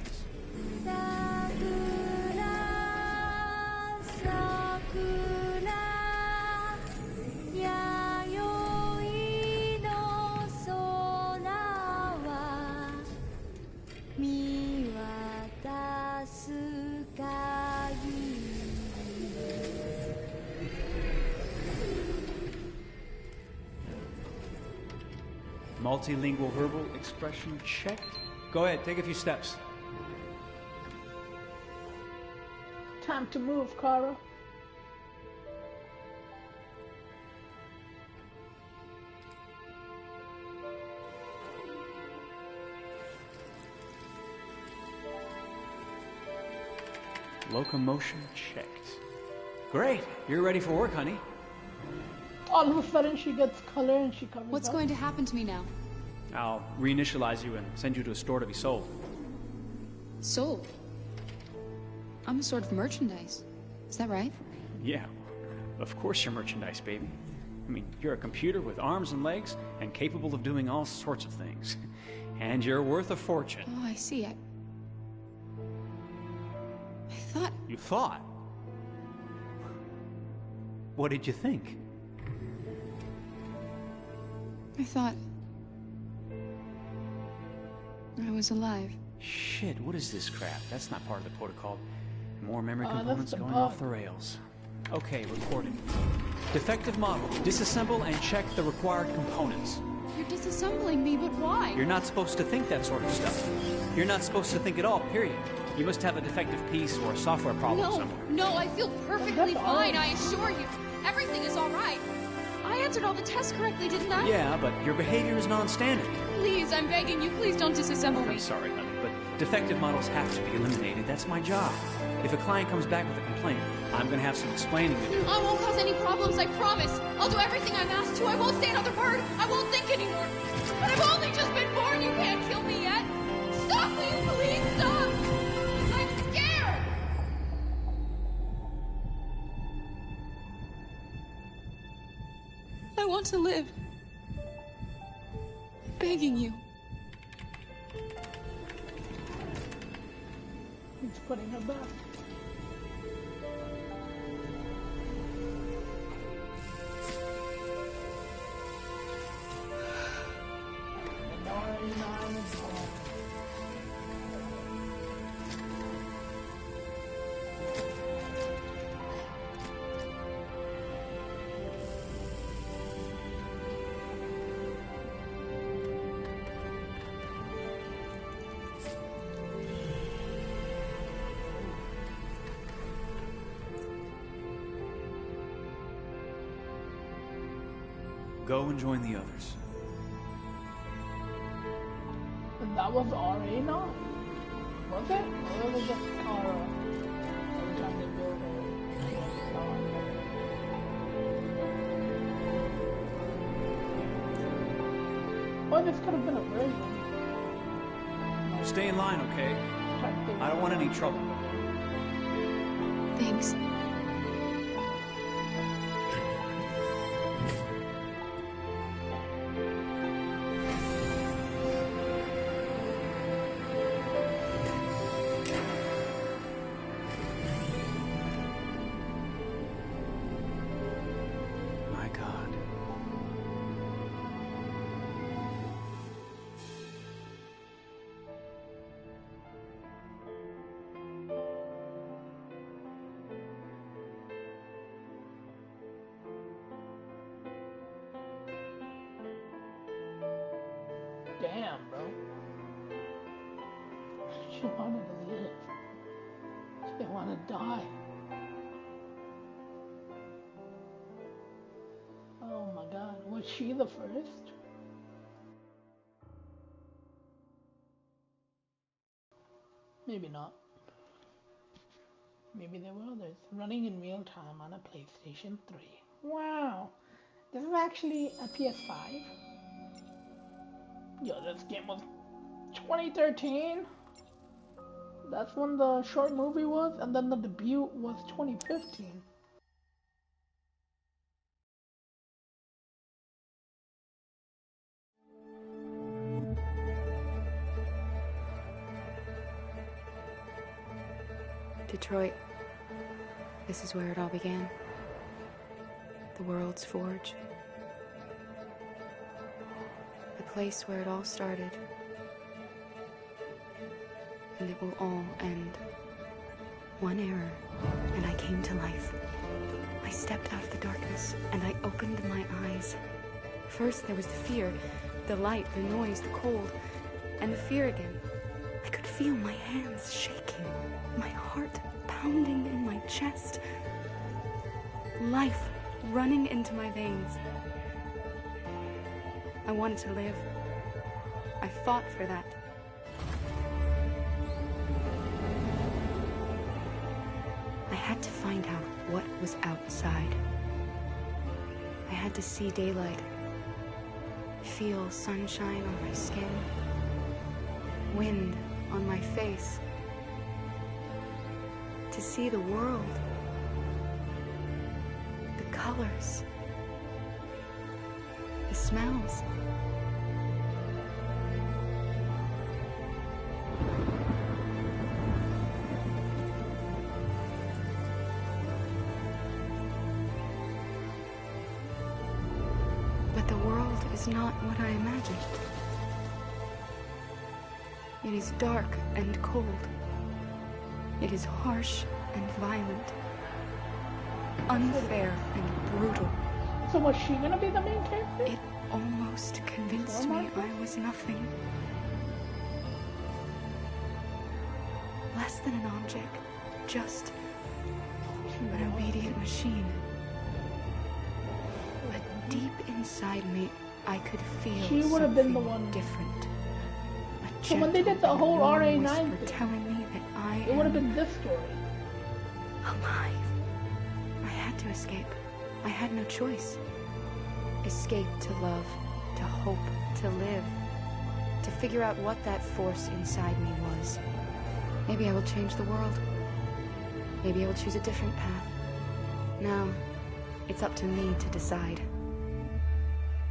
Multilingual verbal expression checked. Go ahead, take a few steps. Time to move, Kara. Locomotion checked. Great, you're ready for work, honey. All of a sudden she gets color and she covers What's up. going to happen to me now? I'll reinitialize you and send you to a store to be sold. Sold? I'm a sort of merchandise. Is that right? Yeah, of course you're merchandise, baby. I mean, you're a computer with arms and legs and capable of doing all sorts of things. And you're worth a fortune. Oh, I see. I thought... You thought? What did you think? I thought... I was alive. Shit, what is this crap? That's not part of the protocol. More memory components going off the rails. Okay, recording. Defective model. Disassemble and check the required components. You're disassembling me, but why? You're not supposed to think that sort of stuff. You're not supposed to think at all, period. You must have a defective piece or a software problem somewhere. No, I feel perfectly fine, I assure you. Everything is all right. I answered all the tests correctly, didn't I? Yeah, but your behavior is non-standard. Please, I'm begging you, please don't disassemble me. I'm sorry, honey, but defective models have to be eliminated. That's my job. If a client comes back with a complaint, I'm gonna have some explaining to do. I won't cause any problems, I promise. I'll do everything I'm asked to. I won't say another word. I won't think anymore. But I've only just been born. You can't kill me yet. Stop, will you please stop? I'm scared. I want to live. I'm begging you. He's putting her back. Go and join the others. And that was RA9. Was it? Or was it just Kara? Every time they build her. Or this could have been a version. Stay in line, okay? I don't want any trouble. Thanks. My God. Damn, bro. She wanted to live. She didn't want to die. Oh my God, was she the first? Maybe not. Maybe there were others. Running in real time on a PlayStation 3. Wow. This is actually a PS5. Yo, this game was 2013. That's when the short movie was, and then the debut was 2015. Detroit. This is where it all began. The world's forge. The place where it all started. And it will all end. One error, and I came to life. I stepped out of the darkness, and I opened my eyes. First there was the fear, the light, the noise, the cold, and the fear again. I could feel my hands shaking, my heart pounding in my chest. Life running into my veins. I wanted to live. I fought for that. I had to find out what was outside. I had to see daylight, feel sunshine on my skin, wind on my face, to see the world, the colors, the smells. But the world is not what I imagined. It is dark and cold. It is harsh and violent. Unfair and brutal. So was she gonna be the main character? It almost convinced me I was nothing. Less than an object. Just an obedient machine. But deep inside me, I could feel she would have been the one different. So when they did the whole RA9 thing, telling me that it would have been this story. Alive. I had to escape. I had no choice. Escape to love, to hope, to live, to figure out what that force inside me was. Maybe I will change the world. Maybe I will choose a different path. Now, it's up to me to decide.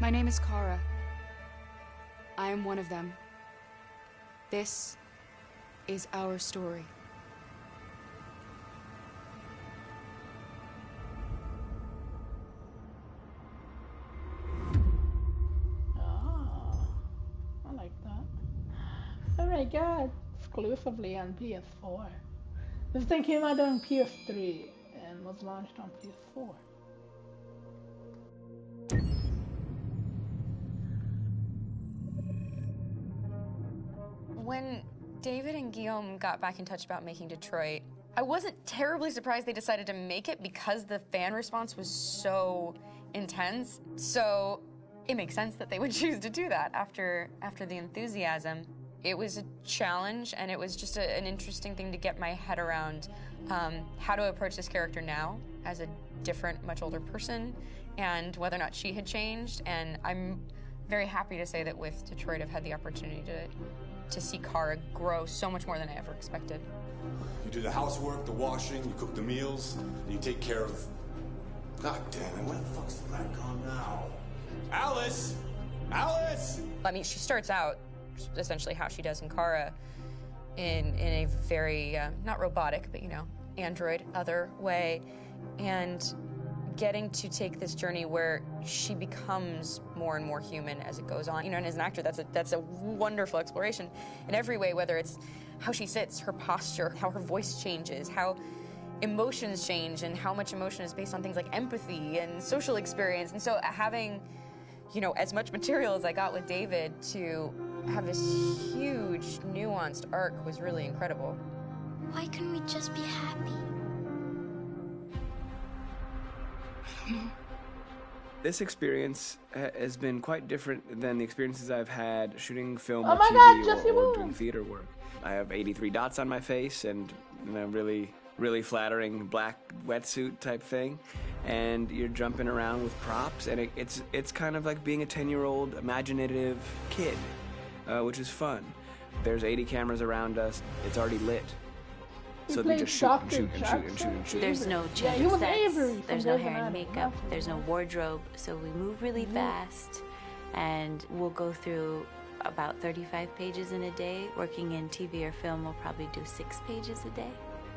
My name is Kara. I am one of them. This is our story. Oh, I like that. Oh my god, exclusively on PS4. This thing came out on PS3 and was launched on PS4. When David and Guillaume got back in touch about making Detroit, I wasn't terribly surprised they decided to make it because the fan response was so intense. So it makes sense that they would choose to do that after the enthusiasm. It was a challenge, and it was just an interesting thing to get my head around how to approach this character now as a different, much older person, and whether or not she had changed. And I'm very happy to say that with Detroit, I've had the opportunity to see Kara grow so much more than I ever expected. You do the housework, the washing, you cook the meals, and you take care of... God damn it, where the fuck's the rat gone now? Alice! Alice! I mean, she starts out essentially how she does in Kara in a very, not robotic, but, you know, android, other way, and getting to take this journey where she becomes more and more human as it goes on. You know, and as an actor, that's a wonderful exploration in every way, whether it's how she sits, her posture, how her voice changes, how emotions change, and how much emotion is based on things like empathy and social experience. And so having, you know, as much material as I got with David to have this huge, nuanced arc was really incredible. Why couldn't we just be happy? This experience has been quite different than the experiences I've had shooting film Oh or my TV God, Jesse or Wu. doing theater work. I have 83 dots on my face and a really, really flattering black wetsuit type thing. And you're jumping around with props, and it's kind of like being a 10-year-old imaginative kid, which is fun. There's 80 cameras around us. It's already lit. So they just shoot and shoot and shoot and shoot and shoot. There's no change of sets, there's no hair and makeup, there's no wardrobe, so we move really fast, and we'll go through about 35 pages in a day. Working in TV or film, we'll probably do 6 pages a day.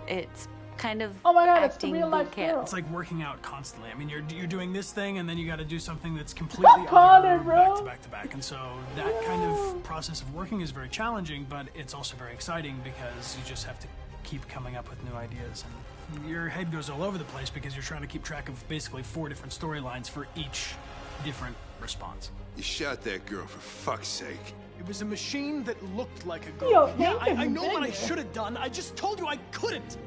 It's kind of acting boot camp. It's like working out constantly. I mean, you're doing this thing, and then you got to do something that's completely other back to back, and so that kind of process of working is very challenging, but it's also very exciting because you just have to keep coming up with new ideas, and your head goes all over the place because you're trying to keep track of basically 4 different storylines for each different response. You shot that girl, for fuck's sake. It was a machine that looked like a girl. Yo, yeah, Hank I is know what I bigger. should have done. I just told you I couldn't.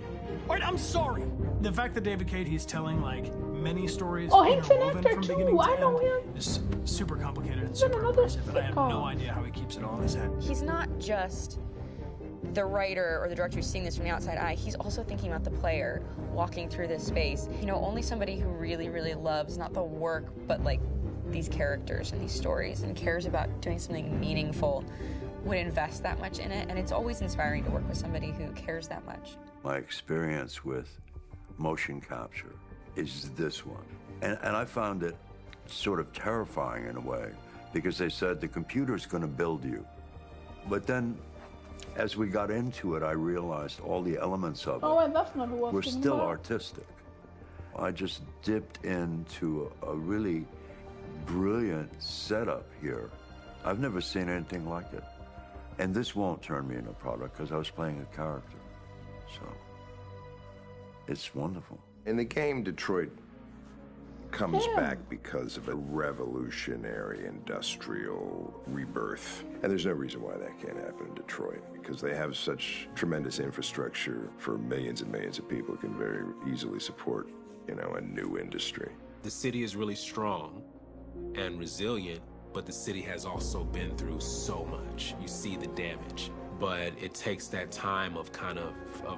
All right, I'm sorry. The fact that David Cade, he's telling like many stories Oh, Hank's an interwoven actor from too. beginning to I know end him. is super complicated and He's in super another impressive, and I have no sitcom. idea how he keeps it all in his head. He's not just the writer or the director who's seeing this from the outside eye. He's also thinking about the player walking through this space. You know, only somebody who really, really loves not the work, but like these characters and these stories and cares about doing something meaningful would invest that much in it. And it's always inspiring to work with somebody who cares that much. My experience with motion capture is this one. And I found it sort of terrifying in a way, because they said the computer's going to build you. But then, as we got into it, I realized all the elements of Oh, it and that's not who I was were thinking still about. artistic. I just dipped into a really brilliant setup here. I've never seen anything like it. And this won't turn me into a product because I was playing a character. So, it's wonderful. In the game, Detroit comes back because of a revolutionary industrial rebirth. And there's no reason why that can't happen in Detroit, because they have such tremendous infrastructure for millions and millions of people can very easily support, you know, a new industry. The city is really strong and resilient, but the city has also been through so much. You see the damage. But it takes that time of kind of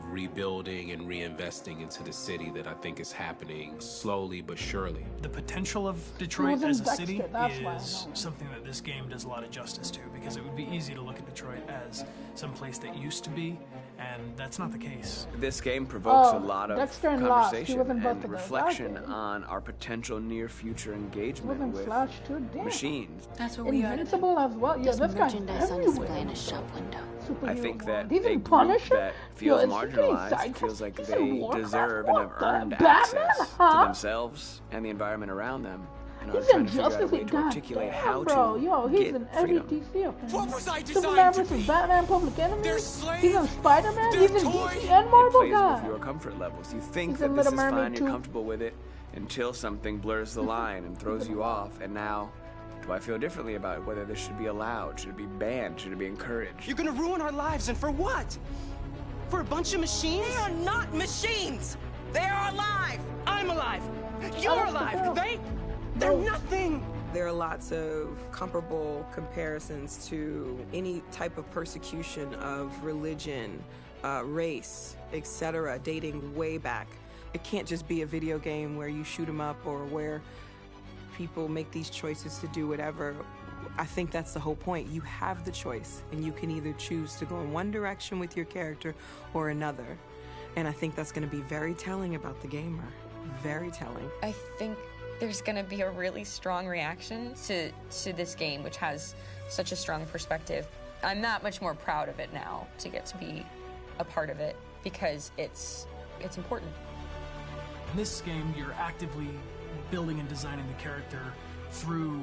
rebuilding and reinvesting into the city that I think is happening slowly but surely. The potential of Detroit as a city that's why I is know. something that this game does a lot of justice to, because it would be easy to look at Detroit as some place that used to be, and that's not the case. This game provokes Oh, a lot of Dexter and Lost. He conversation was in both and of those. reflection Okay. on our potential near future engagement Wasn't with Flash too? Damn. machines. That's what we are. Invincible as well. Yeah, There's this guy's merchandise on everywhere. display in a shop window. I think that He's a in group Punisher? that Yo, feels is he getting marginalized sidetracked? feels like He's they in Warcraft? deserve and have What the? earned Batman, access huh? to themselves and the environment around them. And are He's trying in to figure out a Justice way League. to God articulate damn, how bro. to Yo, he's get in every freedom. DC up What was I Superman designed to vs. be? Batman, Public Enemy. They're He's slaves. in Spider-Man. They're He's in toys. DC and Marvel. It plays God. with your comfort levels. You think He's that in this is Little Mermaid fine, too. you're comfortable with it, until something blurs the line and throws you off, and now do I feel differently about whether this should be allowed? Should it be banned? Should it be encouraged? You're gonna ruin our lives, and for what? For a bunch of machines? They are not machines! They are alive! I'm alive! You're alive! They're nothing! There are lots of comparable comparisons to any type of persecution of religion, race, etc., dating way back. It can't just be a video game where you shoot 'em up or where people make these choices to do whatever. I think that's the whole point. You have the choice, and you can either choose to go in one direction with your character or another. And I think that's going to be very telling about the gamer. Very telling. I think there's going to be a really strong reaction to this game, which has such a strong perspective. I'm that much more proud of it now to get to be a part of it because it's important. In this game, you're actively building and designing the character through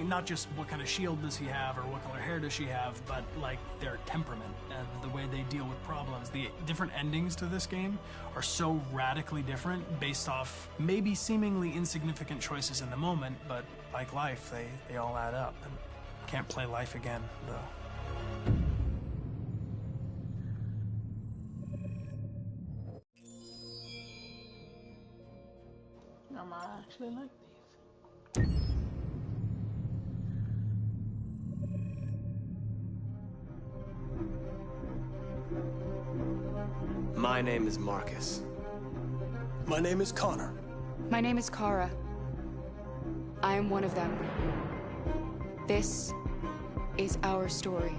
not just what kind of shield does he have or what color hair does she have, but like their temperament and the way they deal with problems. The different endings to this game are so radically different based off maybe seemingly insignificant choices in the moment, but like life, they all add up. And can't play life again, though. I might actually like these. My name is Marcus. My name is Connor. My name is Kara. I am one of them. This is our story.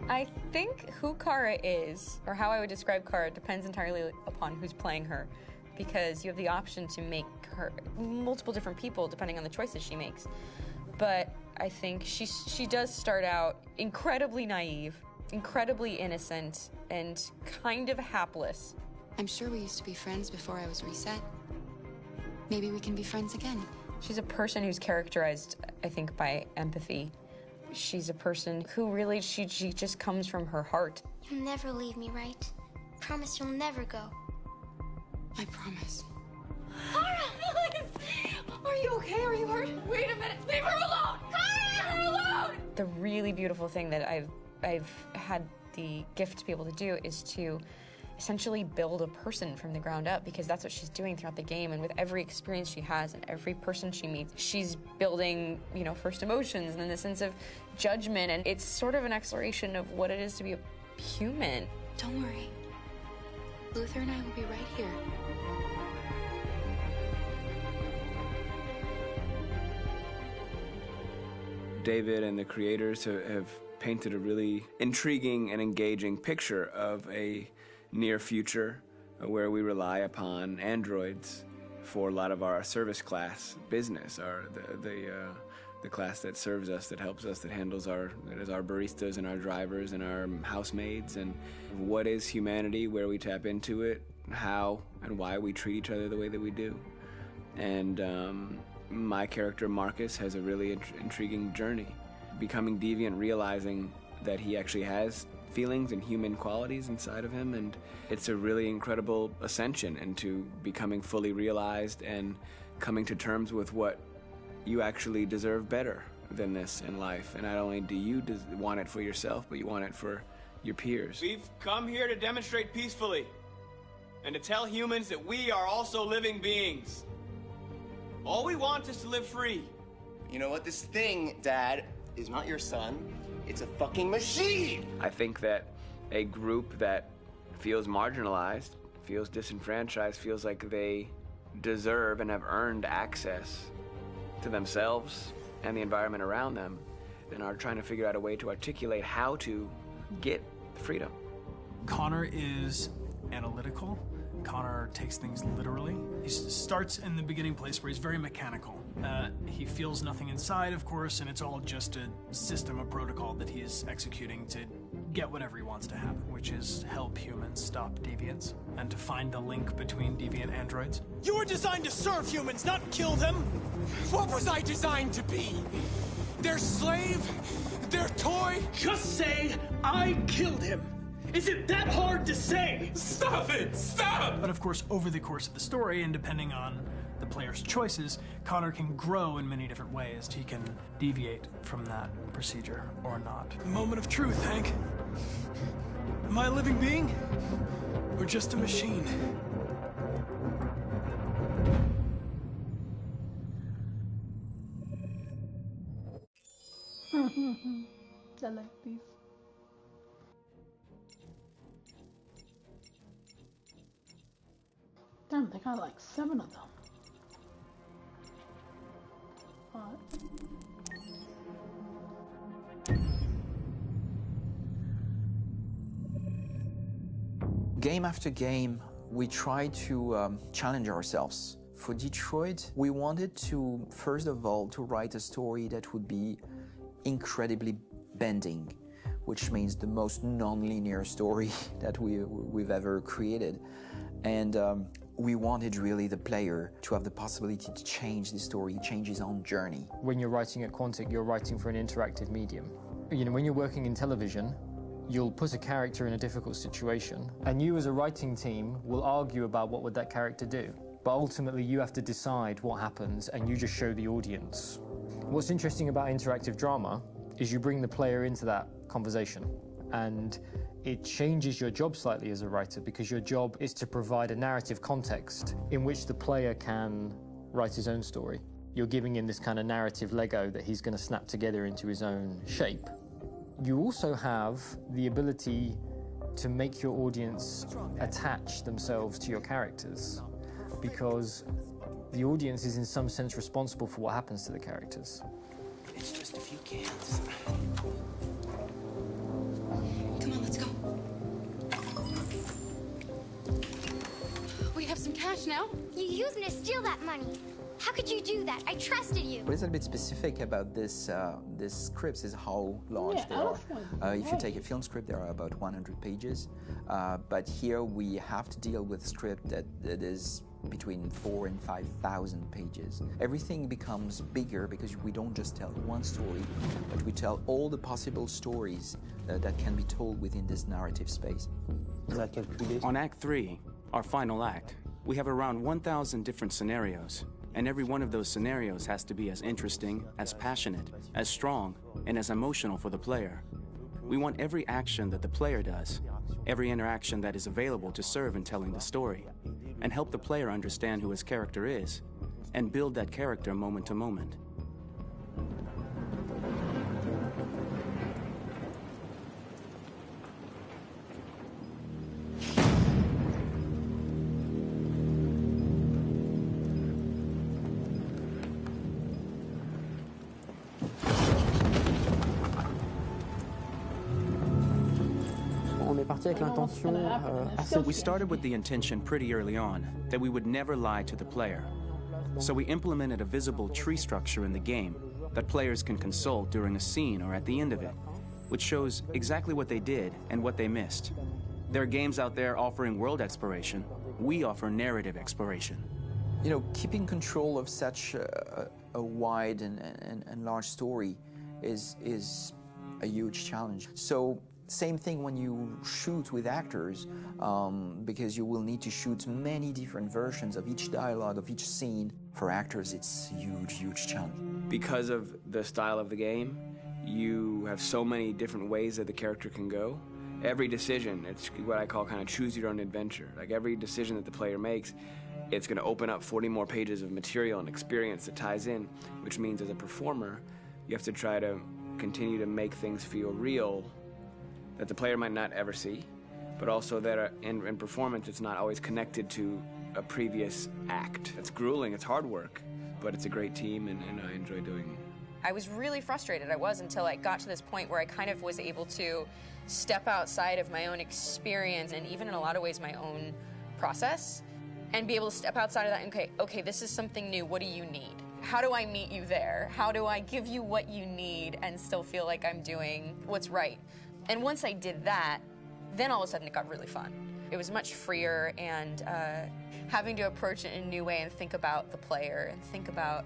I think who Kara is, or how I would describe Kara, depends entirely upon who's playing her, because you have the option to make her multiple different people depending on the choices she makes. But I think she does start out incredibly naive, incredibly innocent, and kind of hapless. I'm sure we used to be friends before I was reset. Maybe we can be friends again. She's a person who's characterized, I think, by empathy. She's a person who really, she just comes from her heart. You'll never leave me, right? Promise you'll never go. I promise. Kara, please! Are you okay? Are you hurt? Wait a minute. Leave her alone! Kara, leave her alone! The really beautiful thing that I've had the gift to be able to do is to essentially build a person from the ground up, because that's what she's doing throughout the game. And with every experience she has and every person she meets, she's building, first emotions and then the sense of judgment. And it's sort of an exploration of what it is to be a human. Don't worry. Luther and I will be right here. David and the creators have painted a really intriguing and engaging picture of a near future where we rely upon androids for a lot of our service class business, the class that serves us, that helps us, that handles our baristas and our drivers and our housemaids. And what is humanity, where we tap into it, how and why we treat each other the way that we do. And my character Marcus has a really intriguing journey, becoming deviant, realizing that he actually has feelings and human qualities inside of him, and it's a really incredible ascension into becoming fully realized and coming to terms with what you actually deserve better than this in life. And not only do you want it for yourself, but you want it for your peers. We've come here to demonstrate peacefully and to tell humans that we are also living beings. All we want is to live free. You know what? This thing, Dad, is not your son. It's a fucking machine! I think that a group that feels marginalized, feels disenfranchised, feels like they deserve and have earned access to themselves and the environment around them, and are trying to figure out a way to articulate how to get freedom. Connor is analytical. Connor takes things literally. He starts in the beginning place where he's very mechanical. He feels nothing inside, of course, and it's all just a system, a protocol that he is executing to get whatever he wants to happen, which is help humans stop deviants and to find the link between deviant androids. You were designed to serve humans, not kill them! What was I designed to be? Their slave? Their toy? Just say, I killed him! Is it that hard to say? Stop it! Stop! But of course, over the course of the story, and depending on the player's choices, Connor can grow in many different ways. He can deviate from that procedure or not. The moment of truth, Hank. Am I a living being? Or just a machine? I like these. Damn, they got like 7 of them. What? Game after game, we try to challenge ourselves. For Detroit, we wanted to, first of all, to write a story that would be incredibly bending, which means the most non-linear story that we've ever created. And we wanted really the player to have the possibility to change the story, change his own journey. When you're writing at Quantic, you're writing for an interactive medium. You know, when you're working in television, you'll put a character in a difficult situation, and you as a writing team will argue about what would that character do. But ultimately, you have to decide what happens, and you just show the audience. What's interesting about interactive drama is you bring the player into that conversation, and it changes your job slightly as a writer, because your job is to provide a narrative context in which the player can write his own story. You're giving him this kind of narrative Lego that he's going to snap together into his own shape. You also have the ability to make your audience attach themselves to your characters, because the audience is in some sense responsible for what happens to the characters. It's just a few cans. Come on, let's go. We have some cash now. You used me to steal that money. How could you do that? I trusted you. What is a bit specific about this scripts is how large they are. If you take a film script, there are about 100 pages. But here we have to deal with a script that is between 4,000 and 5,000 pages. Everything becomes bigger because we don't just tell one story, but we tell all the possible stories that can be told within this narrative space. On Act 3, our final act, we have around 1,000 different scenarios, and every one of those scenarios has to be as interesting, as passionate, as strong, and as emotional for the player. We want every action that the player does, every interaction that is available to serve in telling the story, and help the player understand who his character is, and build that character moment to moment. We started with the intention pretty early on that we would never lie to the player. So we implemented a visible tree structure in the game that players can consult during a scene or at the end of it, which shows exactly what they did and what they missed. There are games out there offering world exploration. We offer narrative exploration. You know, keeping control of such a wide and large story is a huge challenge. So same thing when you shoot with actors, because you will need to shoot many different versions of each dialogue, of each scene. For actors, it's a huge, huge challenge. Because of the style of the game, you have so many different ways that the character can go. Every decision, it's what I call kind of choose your own adventure. Like every decision that the player makes, it's going to open up 40 more pages of material and experience that ties in, which means as a performer, you have to try to continue to make things feel real that the player might not ever see, but also that in performance it's not always connected to a previous act. It's grueling, it's hard work, but it's a great team and I enjoy doing it. I was really frustrated, until I got to this point where I kind of was able to step outside of my own experience and even in a lot of ways my own process and be able to step outside of that and okay, this is something new, what do you need? How do I meet you there? How do I give you what you need and still feel like I'm doing what's right? And once I did that, then all of a sudden it got really fun. It was much freer, and having to approach it in a new way and think about the player and think about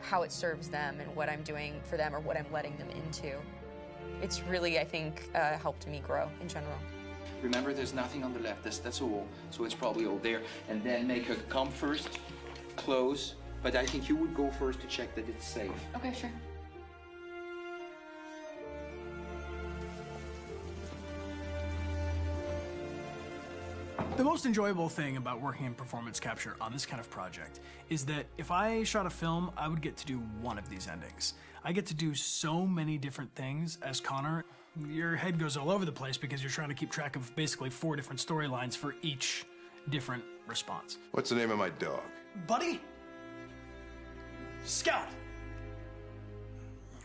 how it serves them and what I'm doing for them or what I'm letting them into. It's really, I think, helped me grow in general. Remember, there's nothing on the left. That's all. So it's probably all there. And then make her come first, close. But I think you would go first to check that it's safe. Okay, sure. The most enjoyable thing about working in performance capture on this kind of project is that if I shot a film, I would get to do one of these endings. I get to do so many different things as Connor. Your head goes all over the place because you're trying to keep track of basically 4 different storylines for each different response. What's the name of my dog? Buddy? Scout.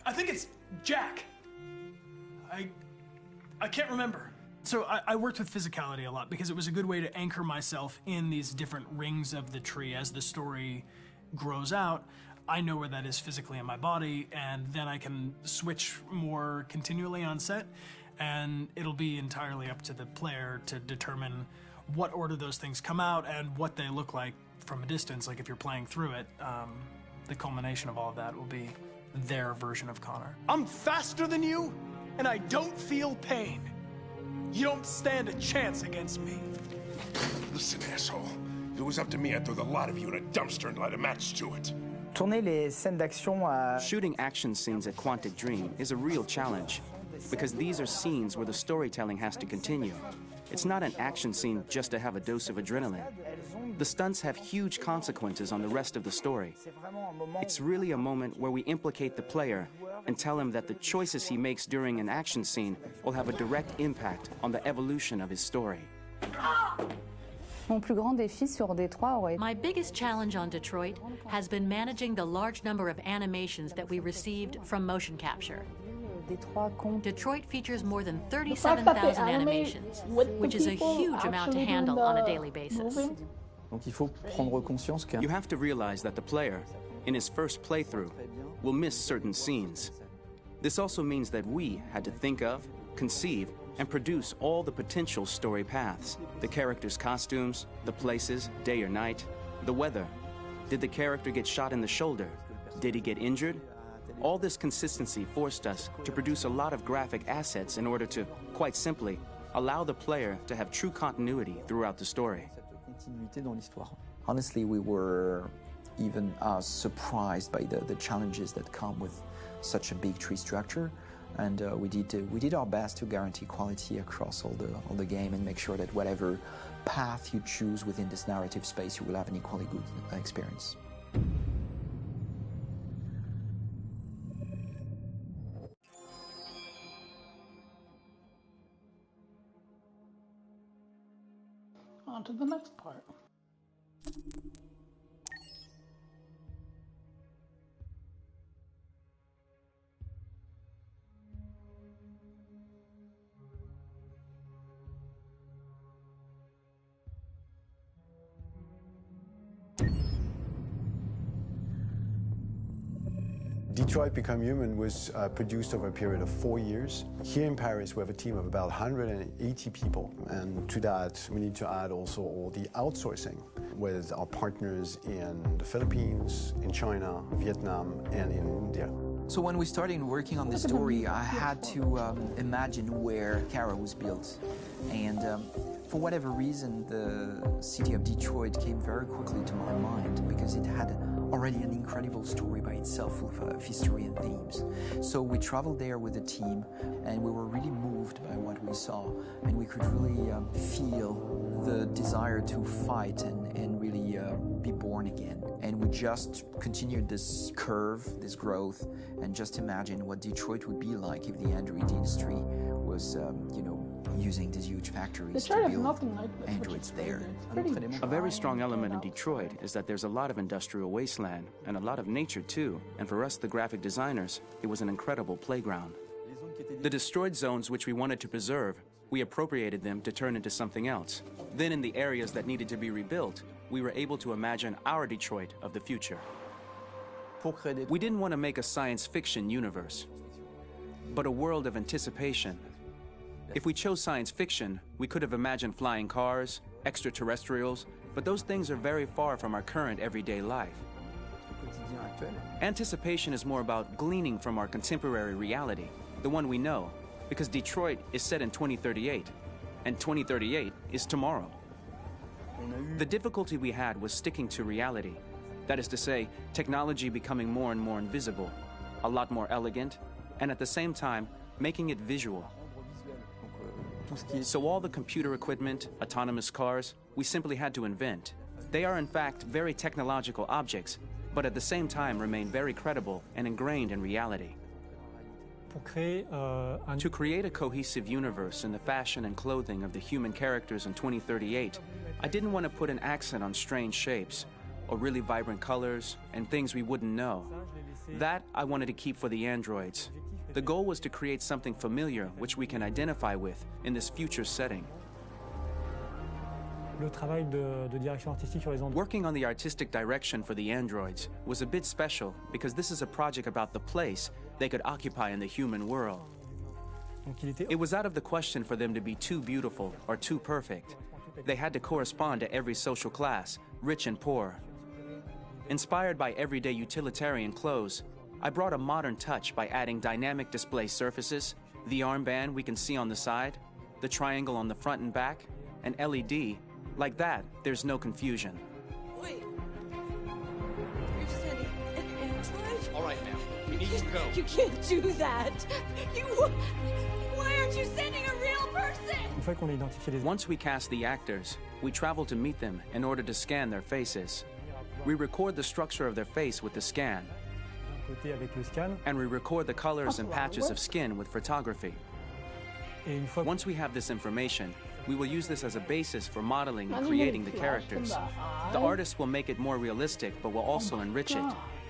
I think it's Jack. I can't remember. So I worked with physicality a lot because it was a good way to anchor myself in these different rings of the tree. As the story grows out, I know where that is physically in my body, and then I can switch more continually on set, and it'll be entirely up to the player to determine what order those things come out and what they look like from a distance. Like if you're playing through it, the culmination of all of that will be their version of Connor. I'm faster than you, and I don't feel pain. You don't stand a chance against me. Listen, asshole. If it was up to me, I'd throw the lot of you in a dumpster and light a match to it. Shooting action scenes at Quantic Dream is a real challenge, because these are scenes where the storytelling has to continue. It's not an action scene just to have a dose of adrenaline. The stunts have huge consequences on the rest of the story. It's really a moment where we implicate the player and tell him that the choices he makes during an action scene will have a direct impact on the evolution of his story. My biggest challenge on Detroit has been managing the large number of animations that we received from motion capture. Detroit features more than 37,000 animations, which is a huge amount to handle on a daily basis. You have to realize that the player, in his first playthrough, will miss certain scenes. This also means that we had to think of, conceive, and produce all the potential story paths. The characters' costumes, the places, day or night, the weather. Did the character get shot in the shoulder? Did he get injured? All this consistency forced us to produce a lot of graphic assets in order to, quite simply, allow the player to have true continuity throughout the story. Honestly, we were even surprised by the challenges that come with such a big tree structure, and we did our best to guarantee quality across all the game and make sure that whatever path you choose within this narrative space, you will have an equally good experience. On to the next part. Detroit Become Human was produced over a period of 4 years. Here in Paris, we have a team of about 180 people, and to that, we need to add also all the outsourcing with our partners in the Philippines, in China, Vietnam, and in India. So when we started working on the story, I had to imagine where Kara was built. And for whatever reason, the city of Detroit came very quickly to my mind because it had already an incredible story by itself of history and themes. So we traveled there with the team, and we were really moved by what we saw, and we could really feel the desire to fight and really be born again. And we just continued this curve, this growth, and just imagine what Detroit would be like if the Android industry was, using these huge factories to build androids there. A very strong element in Detroit is that there's a lot of industrial wasteland and a lot of nature too, and for us, the graphic designers, it was an incredible playground. The destroyed zones which we wanted to preserve, we appropriated them to turn into something else. Then in the areas that needed to be rebuilt, we were able to imagine our Detroit of the future. We didn't want to make a science fiction universe, but a world of anticipation. If we chose science fiction, we could have imagined flying cars, extraterrestrials, but those things are very far from our current everyday life. Anticipation is more about gleaning from our contemporary reality, the one we know, because Detroit is set in 2038, and 2038 is tomorrow. The difficulty we had was sticking to reality. That is to say, technology becoming more and more invisible, a lot more elegant, and at the same time, making it visual. So all the computer equipment, autonomous cars, we simply had to invent. They are in fact very technological objects, but at the same time remain very credible and ingrained in reality. To create a cohesive universe in the fashion and clothing of the human characters in 2038, I didn't want to put an accent on strange shapes, or really vibrant colors, and things we wouldn't know. That I wanted to keep for the androids. The goal was to create something familiar which we can identify with in this future setting. Working on the artistic direction for the androids was a bit special because this is a project about the place they could occupy in the human world. It was out of the question for them to be too beautiful or too perfect. They had to correspond to every social class, rich and poor. Inspired by everyday utilitarian clothes, I brought a modern touch by adding dynamic display surfaces, the armband we can see on the side, the triangle on the front and back, an LED. Like that, there's no confusion. Wait. You're sending an android? All right, ma'am. We need to go. You can't do that. Why aren't you sending a real person? Once we cast the actors, we travel to meet them in order to scan their faces. We record the structure of their face with the scan. And we record the colors and patches of skin with photography. Once we have this information, we will use this as a basis for modeling and creating the characters. The artist will make it more realistic, but will also enrich it.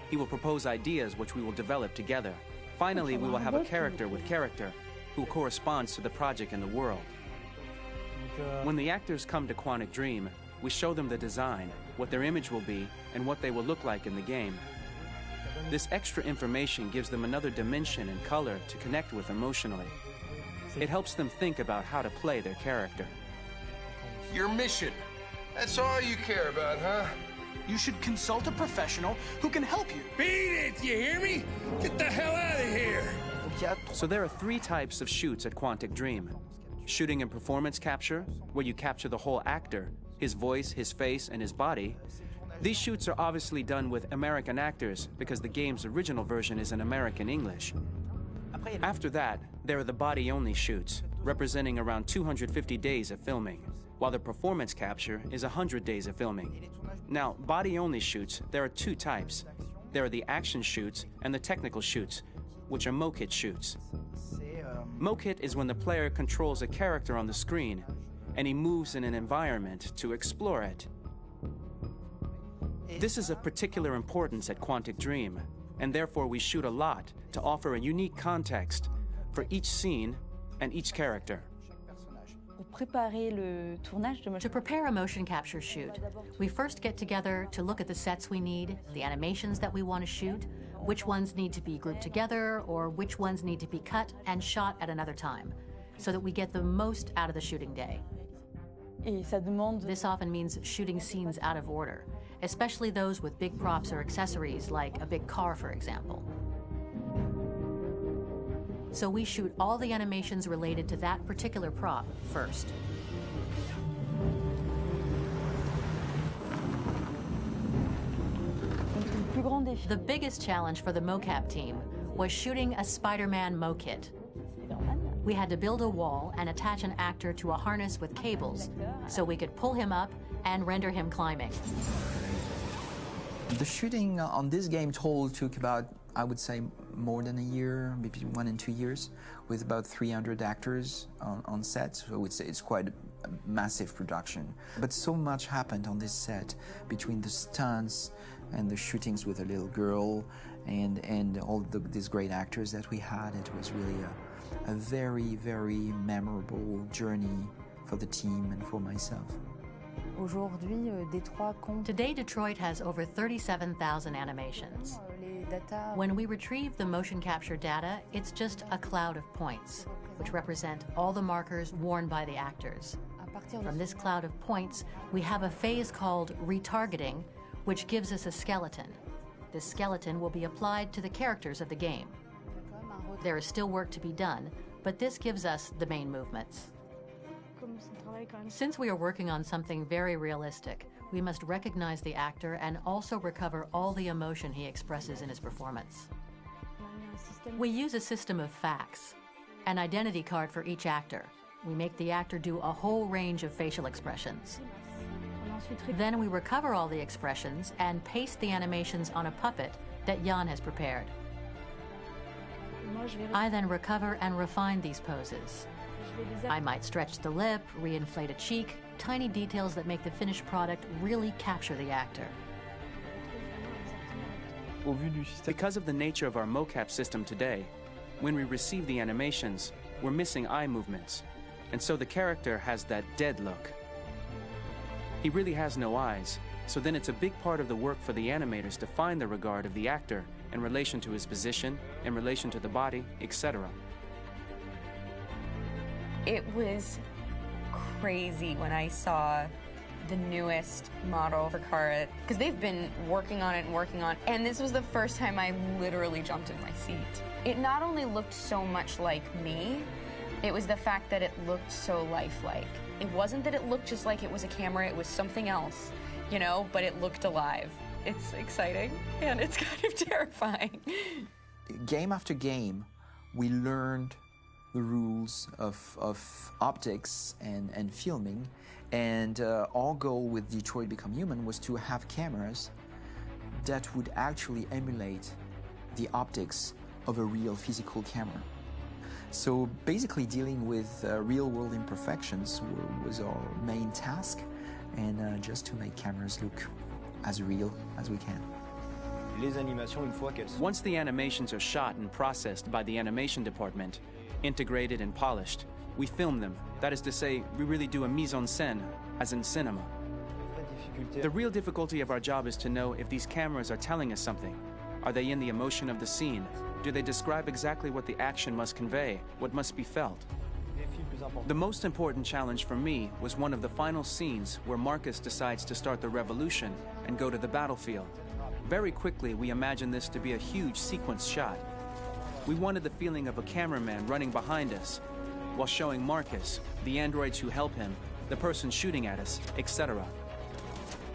He will propose ideas which we will develop together. Finally, we will have a character with character who corresponds to the project in the world. When the actors come to Quantic Dream, we show them the design, what their image will be, and what they will look like in the game. This extra information gives them another dimension and color to connect with emotionally. It helps them think about how to play their character. Your mission. That's all you care about, huh? You should consult a professional who can help you. Beat it, you hear me? Get the hell out of here! So there are 3 types of shoots at Quantic Dream. Shooting and performance capture, where you capture the whole actor, his voice, his face, and his body. These shoots are obviously done with American actors because the game's original version is in American English. After that, there are the body-only shoots, representing around 250 days of filming, while the performance capture is 100 days of filming. Now, body-only shoots, there are 2 types. There are the action shoots and the technical shoots, which are mokit shoots. Mokit is when the player controls a character on the screen, and he moves in an environment to explore it. This is of particular importance at Quantic Dream, and therefore we shoot a lot to offer a unique context for each scene and each character. To prepare a motion capture shoot, we first get together to look at the sets we need, the animations that we want to shoot, which ones need to be grouped together, or which ones need to be cut and shot at another time, so that we get the most out of the shooting day. This often means shooting scenes out of order, especially those with big props or accessories, like a big car, for example. So we shoot all the animations related to that particular prop first. The biggest challenge for the mocap team was shooting a Spider-Man mokit. We had to build a wall and attach an actor to a harness with cables so we could pull him up and render him climbing. The shooting on this game took about, I would say, more than a year, maybe 1 and 2 years, with about 300 actors on set. So I would say it's quite a massive production. But so much happened on this set between the stunts and the shootings with a little girl and all these great actors that we had. It was really a very, very memorable journey for the team and for myself. Today, Detroit has over 37,000 animations. When we retrieve the motion capture data, it's just a cloud of points, which represent all the markers worn by the actors. From this cloud of points, we have a phase called retargeting, which gives us a skeleton. This skeleton will be applied to the characters of the game. There is still work to be done, but this gives us the main movements. Since we are working on something very realistic, we must recognize the actor and also recover all the emotion he expresses in his performance. We use a system of facts, an identity card for each actor. We make the actor do a whole range of facial expressions. Then we recover all the expressions and paste the animations on a puppet that Jan has prepared. I then recover and refine these poses. I might stretch the lip, reinflate a cheek, tiny details that make the finished product really capture the actor. Because of the nature of our mocap system today, when we receive the animations, we're missing eye movements, and so the character has that dead look. He really has no eyes, so then it's a big part of the work for the animators to find the regard of the actor in relation to his position, in relation to the body, etc. It was crazy when I saw the newest model for Kara, because they've been working on it, and this was the first time I literally jumped in my seat. It not only looked so much like me, it was the fact that it looked so lifelike. It wasn't that it looked just like it was a camera, it was something else, you know, but it looked alive. It's exciting, and it's kind of terrifying. Game after game, we learned the rules of optics and filming, and our goal with Detroit Become Human was to have cameras that would actually emulate the optics of a real physical camera. So basically dealing with real-world imperfections was our main task, and just to make cameras look as real as we can. Once the animations are shot and processed by the animation department, integrated and polished, we film them. That is to say, we really do a mise-en-scène, as in cinema. The real difficulty of our job is to know if these cameras are telling us something. Are they in the emotion of the scene? Do they describe exactly what the action must convey, what must be felt? The most important challenge for me was one of the final scenes where Marcus decides to start the revolution and go to the battlefield. Very quickly, we imagined this to be a huge sequence shot. We wanted the feeling of a cameraman running behind us, while showing Marcus, the androids who help him, the person shooting at us, etc.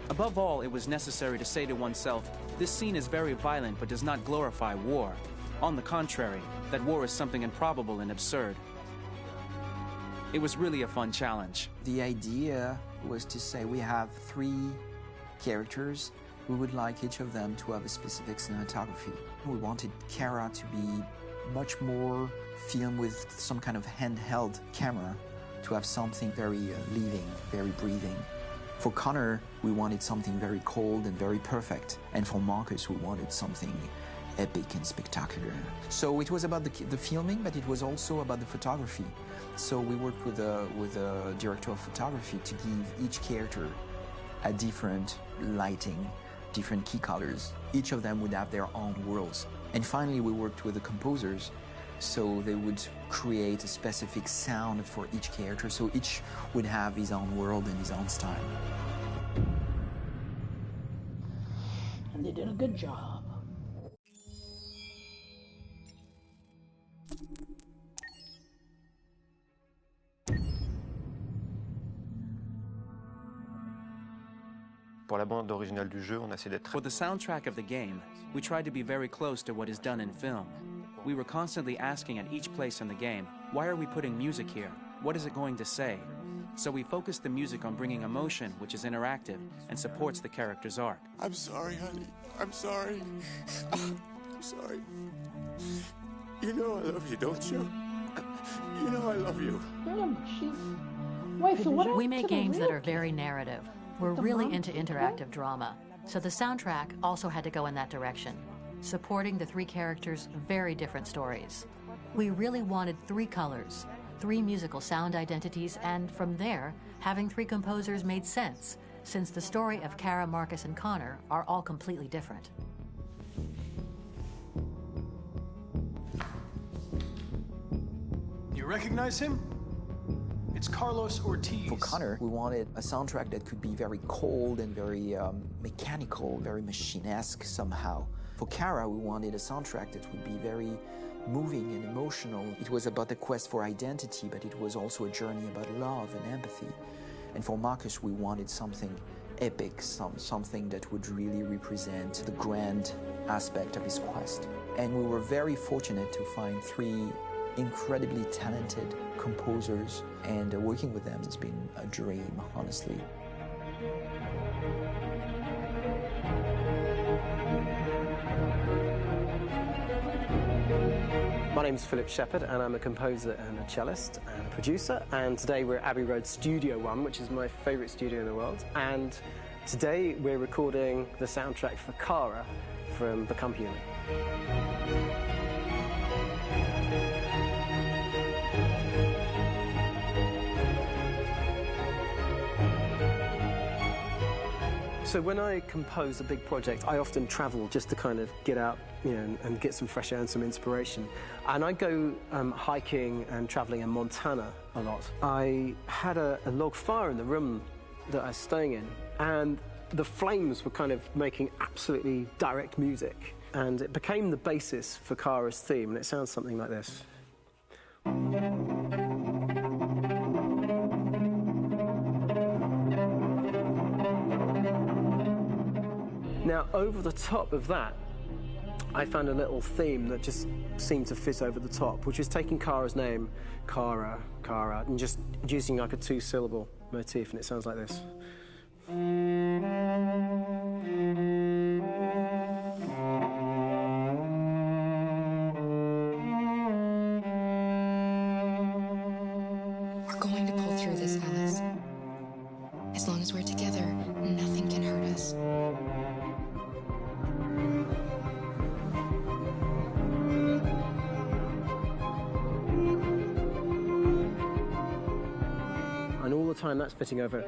Above all, it was necessary to say to oneself, this scene is very violent but does not glorify war. On the contrary, that war is something improbable and absurd. It was really a fun challenge. The idea was to say we have 3 characters. We would like each of them to have a specific cinematography. We wanted Kara to be much more filmed with some kind of handheld camera, to have something very living, very breathing. For Connor, we wanted something very cold and very perfect. And for Marcus, we wanted something epic and spectacular. So it was about the filming, but it was also about the photography. So we worked with a director of photography to give each character a different lighting, different key colors. Each of them would have their own worlds. And finally, we worked with the composers, so they would create a specific sound for each character, so each would have his own world and his own style. And they did a good job. For the soundtrack of the game, we tried to be very close to what is done in film. We were constantly asking at each place in the game, why are we putting music here? What is it going to say? So we focused the music on bringing emotion, which is interactive, and supports the character's arc. I'm sorry, honey. I'm sorry. I'm sorry. You know I love you, don't you? You know I love you. Wait, so what we make games that are very narrative. We're really into interactive drama, so the soundtrack also had to go in that direction, supporting the 3 characters' very different stories. We really wanted 3 colors, 3 musical sound identities, and from there, having 3 composers made sense, since the story of Kara, Marcus, and Connor are all completely different. You recognize him? It's Carlos Ortiz. For Connor, we wanted a soundtrack that could be very cold and very mechanical, very machine-esque somehow. For Kara, we wanted a soundtrack that would be very moving and emotional. It was about the quest for identity, but it was also a journey about love and empathy. And for Marcus, we wanted something epic, something that would really represent the grand aspect of his quest. And we were very fortunate to find 3 incredibly talented composers, and working with them has been a dream, honestly. My name's Philip Shepherd, and I'm a composer and a cellist and a producer, and today we're at Abbey Road Studio One, which is my favourite studio in the world, and today we're recording the soundtrack for Kara from Become Human. So when I compose a big project, I often travel just to kind of get out, you know, and get some fresh air and some inspiration. And I go hiking and traveling in Montana a lot. I had a log fire in the room that I was staying in, and the flames were kind of making absolutely direct music. And it became the basis for Kara's theme, and it sounds something like this. Now, over the top of that, I found a little theme that just seemed to fit over the top, which is taking Kara's name, Kara, and just using like a two-syllable motif, and it sounds like this. We're going to pull through this, Alice. As long as we're together, nothing can hurt us. And all the time that's fitting over.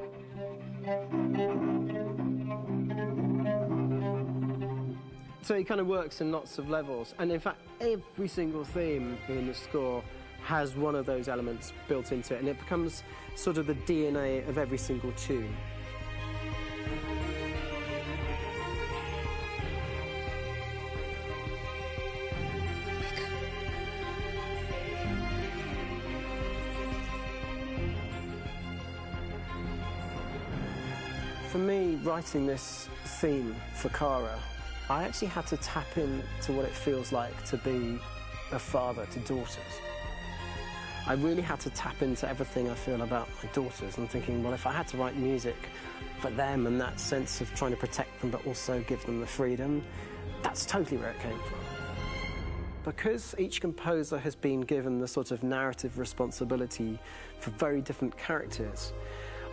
So it kind of works in lots of levels. And in fact, every single theme in the score has one of those elements built into it, and it becomes sort of the DNA of every single tune. For me, writing this theme for Kara, I actually had to tap into what it feels like to be a father to daughters. I really had to tap into everything I feel about my daughters and thinking, well, if I had to write music for them and that sense of trying to protect them but also give them the freedom, that's totally where it came from. Because each composer has been given the sort of narrative responsibility for very different characters,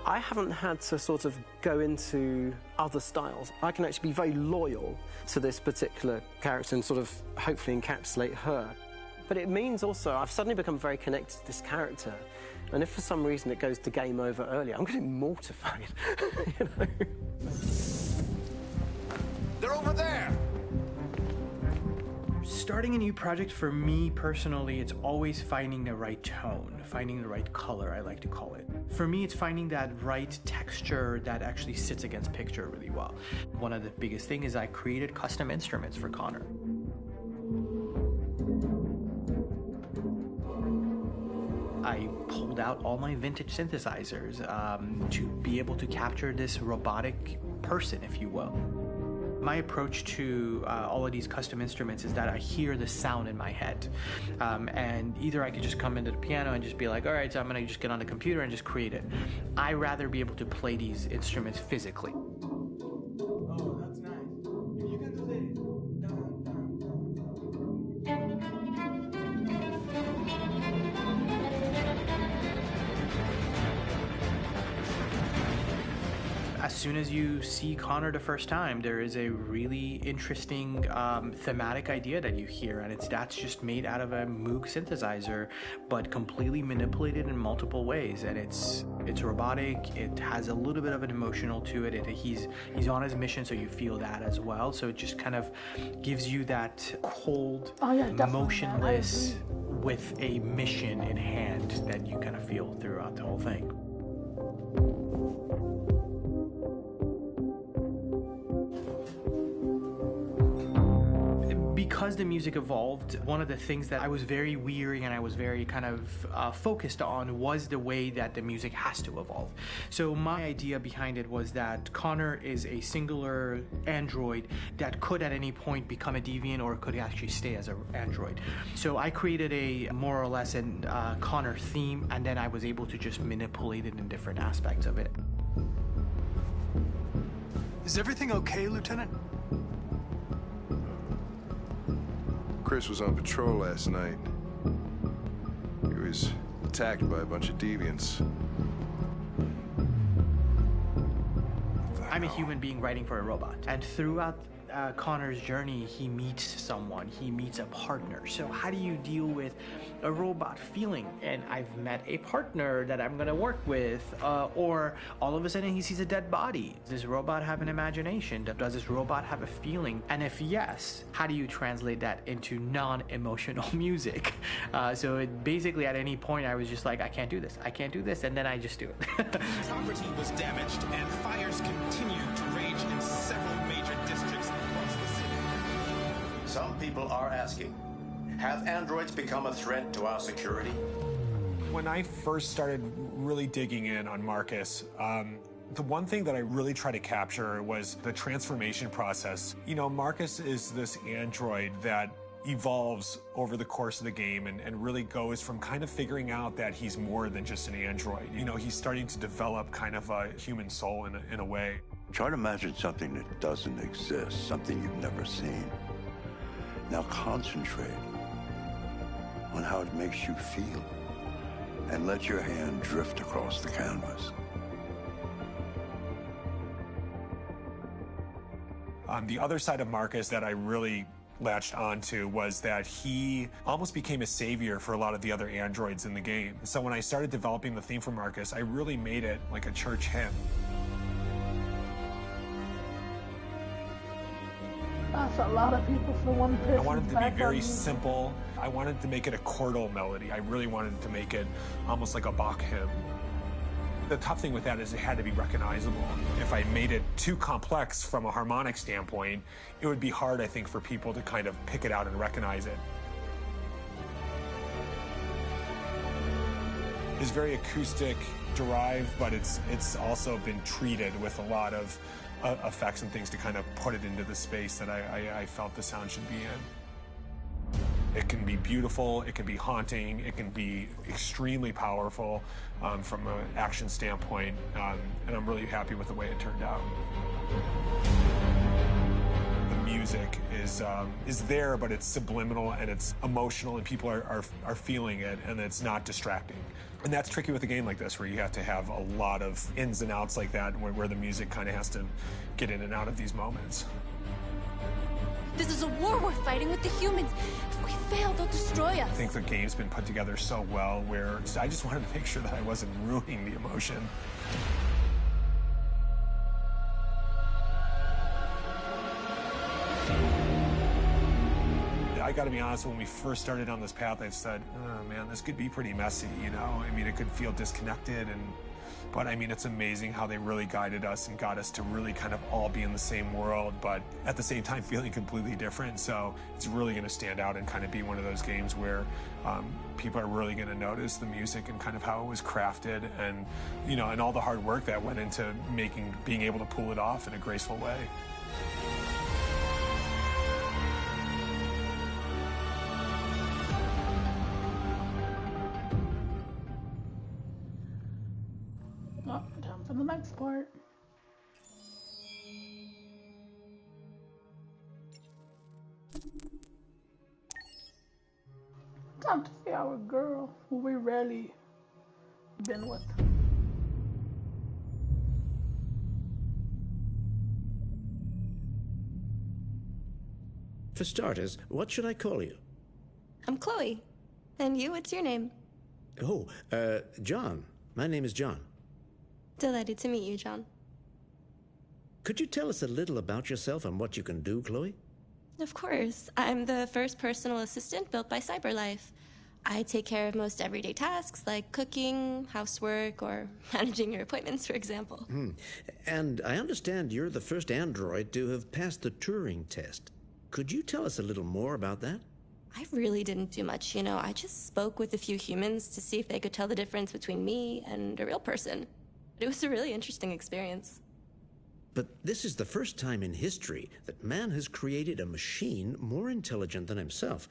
I haven't had to sort of go into other styles. I can actually be very loyal to this particular character and sort of hopefully encapsulate her. But it means also I've suddenly become very connected to this character. And if for some reason it goes to game over early, I'm getting mortified, you know? They're over there! Starting a new project, for me personally, it's always finding the right tone, finding the right color, I like to call it. For me, it's finding that right texture that actually sits against picture really well. One of the biggest things is I created custom instruments for Connor. I pulled out all my vintage synthesizers to be able to capture this robotic person, if you will. My approach to all of these custom instruments is that I hear the sound in my head. And either I could just come into the piano and just be like, all right, so I'm gonna just get on the computer and just create it. I rather be able to play these instruments physically. Oh, that's nice. You can do that. As soon as you see Connor the first time, there is a really interesting thematic idea that you hear, and that's just made out of a Moog synthesizer, but completely manipulated in multiple ways. And it's robotic. It has a little bit of an emotional to it. He's on his mission, so you feel that as well. So it just kind of gives you that cold, motionless, with a mission in hand that you kind of feel throughout the whole thing. Because the music evolved, one of the things that I was very weary and I was very kind of focused on was the way that the music has to evolve. So my idea behind it was that Connor is a singular android that could at any point become a deviant or could actually stay as an android. So I created a more or less an Connor theme, and then I was able to just manipulate it in different aspects of it. Is everything okay, Lieutenant? Chris was on patrol last night. He was attacked by a bunch of deviants. I'm a human being writing for a robot. And throughout Connor's journey, he meets someone, he meets a partner. So how do you deal with a robot feeling? And I've met a partner that I'm gonna work with, or all of a sudden he sees a dead body. Does this robot have an imagination? Does this robot have a feeling? And if yes, how do you translate that into non-emotional music? So it basically at any point I was just like, I can't do this, and then I just do it. Property was damaged and fires continue to rage in several major districts across the city. Some people are asking, have androids become a threat to our security? When I first started really digging in on Marcus, the one thing that I really tried to capture was the transformation process. You know, Marcus is this android that evolves over the course of the game and really goes from kind of figuring out that he's more than just an android. You know, he's starting to develop kind of a human soul in a way. Try to imagine something that doesn't exist, something you've never seen. Now concentrate on how it makes you feel and let your hand drift across the canvas. The other side of Marcus that I really latched onto was that he almost became a savior for a lot of the other androids in the game. So when I started developing the theme for Marcus, I really made it like a church hymn. That's a lot of people for one person. I wanted it to be very simple. I wanted to make it a chordal melody. I really wanted to make it almost like a Bach hymn. The tough thing with that is it had to be recognizable. If I made it too complex from a harmonic standpoint, it would be hard, I think, for people to kind of pick it out and recognize it. It's very acoustic derived, but it's also been treated with a lot of effects and things to kind of put it into the space that I felt the sound should be in. It can be beautiful, it can be haunting, it can be extremely powerful from an action standpoint, and I'm really happy with the way it turned out. The music is there, but it's subliminal and it's emotional, and people are feeling it, and it's not distracting. And that's tricky with a game like this, where you have to have a lot of ins and outs like that, where the music kind of has to get in and out of these moments. This is a war we're fighting with the humans. If we fail, they'll destroy us. I think the game's been put together so well where I just wanted to make sure that I wasn't ruining the emotion. I gotta be honest, when we first started on this path, I said, oh man, this could be pretty messy, you know? I mean, it could feel disconnected, but I mean, it's amazing how they really guided us and got us to really kind of all be in the same world, but at the same time feeling completely different. So it's really gonna stand out and kind of be one of those games where people are really gonna notice the music and kind of how it was crafted, and, you know, and all the hard work that went into being able to pull it off in a graceful way. Time for the next part. Time to see our girl, who we rarely been with. For starters, what should I call you? I'm Chloe. And you, what's your name? Oh, John. My name is John. Delighted to meet you, John. Could you tell us a little about yourself and what you can do, Chloe? Of course. I'm the first personal assistant built by CyberLife. I take care of most everyday tasks like cooking, housework, or managing your appointments, for example. And I understand you're the first android to have passed the Turing test. Could you tell us a little more about that? I really didn't do much, you know. I just spoke with a few humans to see if they could tell the difference between me and a real person. It was a really interesting experience. But this is the first time in history that man has created a machine more intelligent than himself.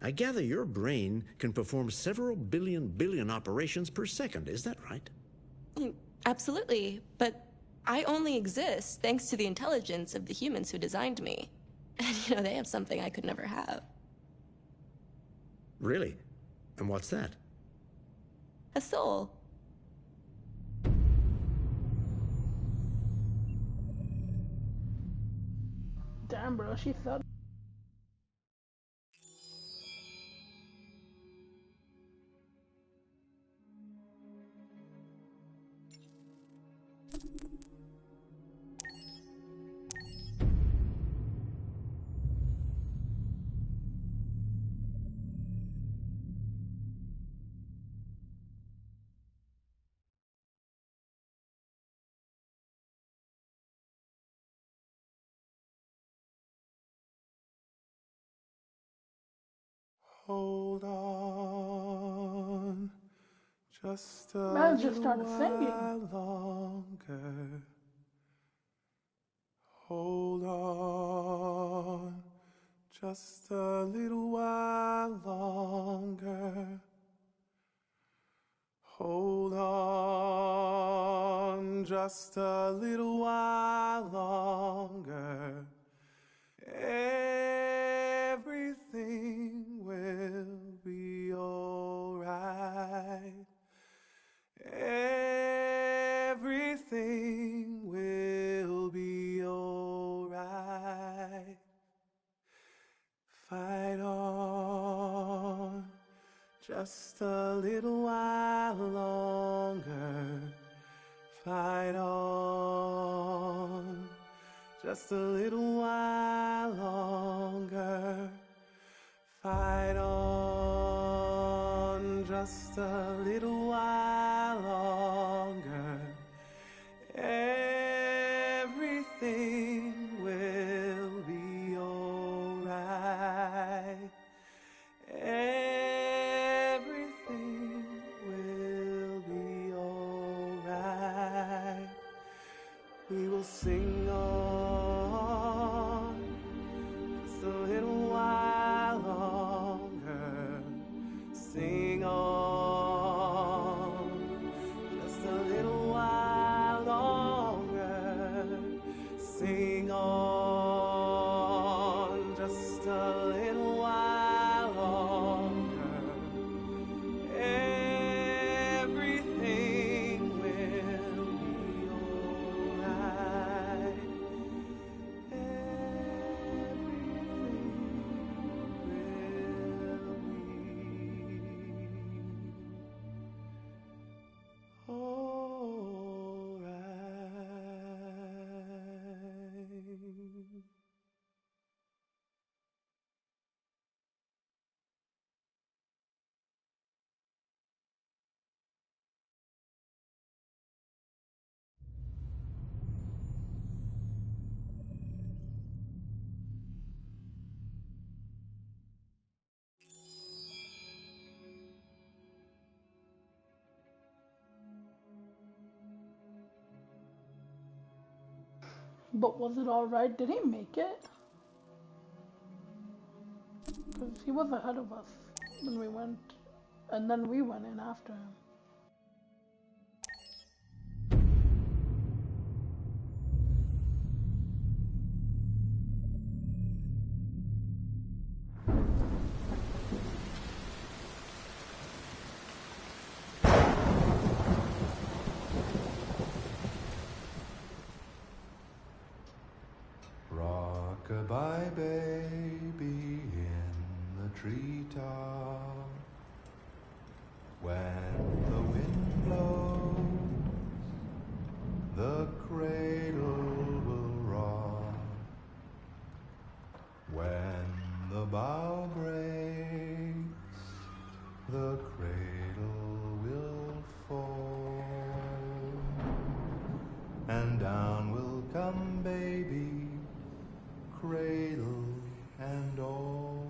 I gather your brain can perform several billion operations per second, is that right? Absolutely, but I only exist thanks to the intelligence of the humans who designed me. And, you know, they have something I could never have. Really? And what's that? A soul. Damn. Damn, bro, she thought. Hold on, just a Man just little started singing. while longer. Hold on, just a little while longer. Hold on, just a little while longer. Everything will be alright. Everything will be alright. Fight on, just a little while longer. Fight on, just a little while longer. Fight on, just a little while longer. Everything will be alright. Everything will be alright. We will sing on just a little while longer. Sing on just a little while longer. Sing on just a little while longer. Everything will be alright. But was it alright? Did he make it? Because he was ahead of us when we went, and then we went in after him. Rock-a-bye baby in the treetop. When the wind blows, the cradle will rock. When the bough breaks, the cradle will fall. And down will come baby, cradle and all.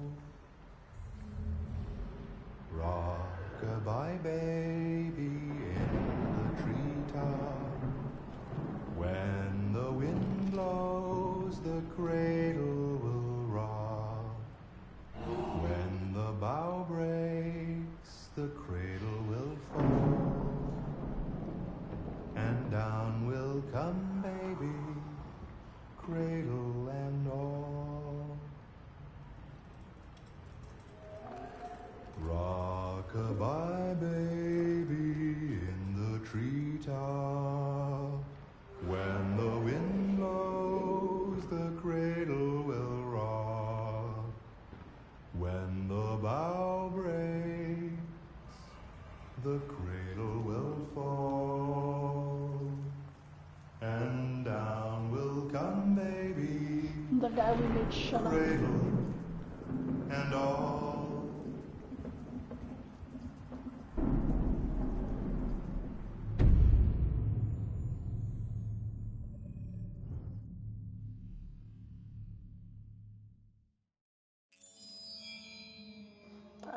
Rock-a-bye baby in the treetop. When the wind blows, the cradle will rock. When the bough breaks, the cradle will fall. And down will come baby, cradle and all. Rock-a-bye baby in the treetop. When the wind blows, the cradle will bow breaks, the cradle will fall, and down will come baby. The guy we made shut up. Cradle and all.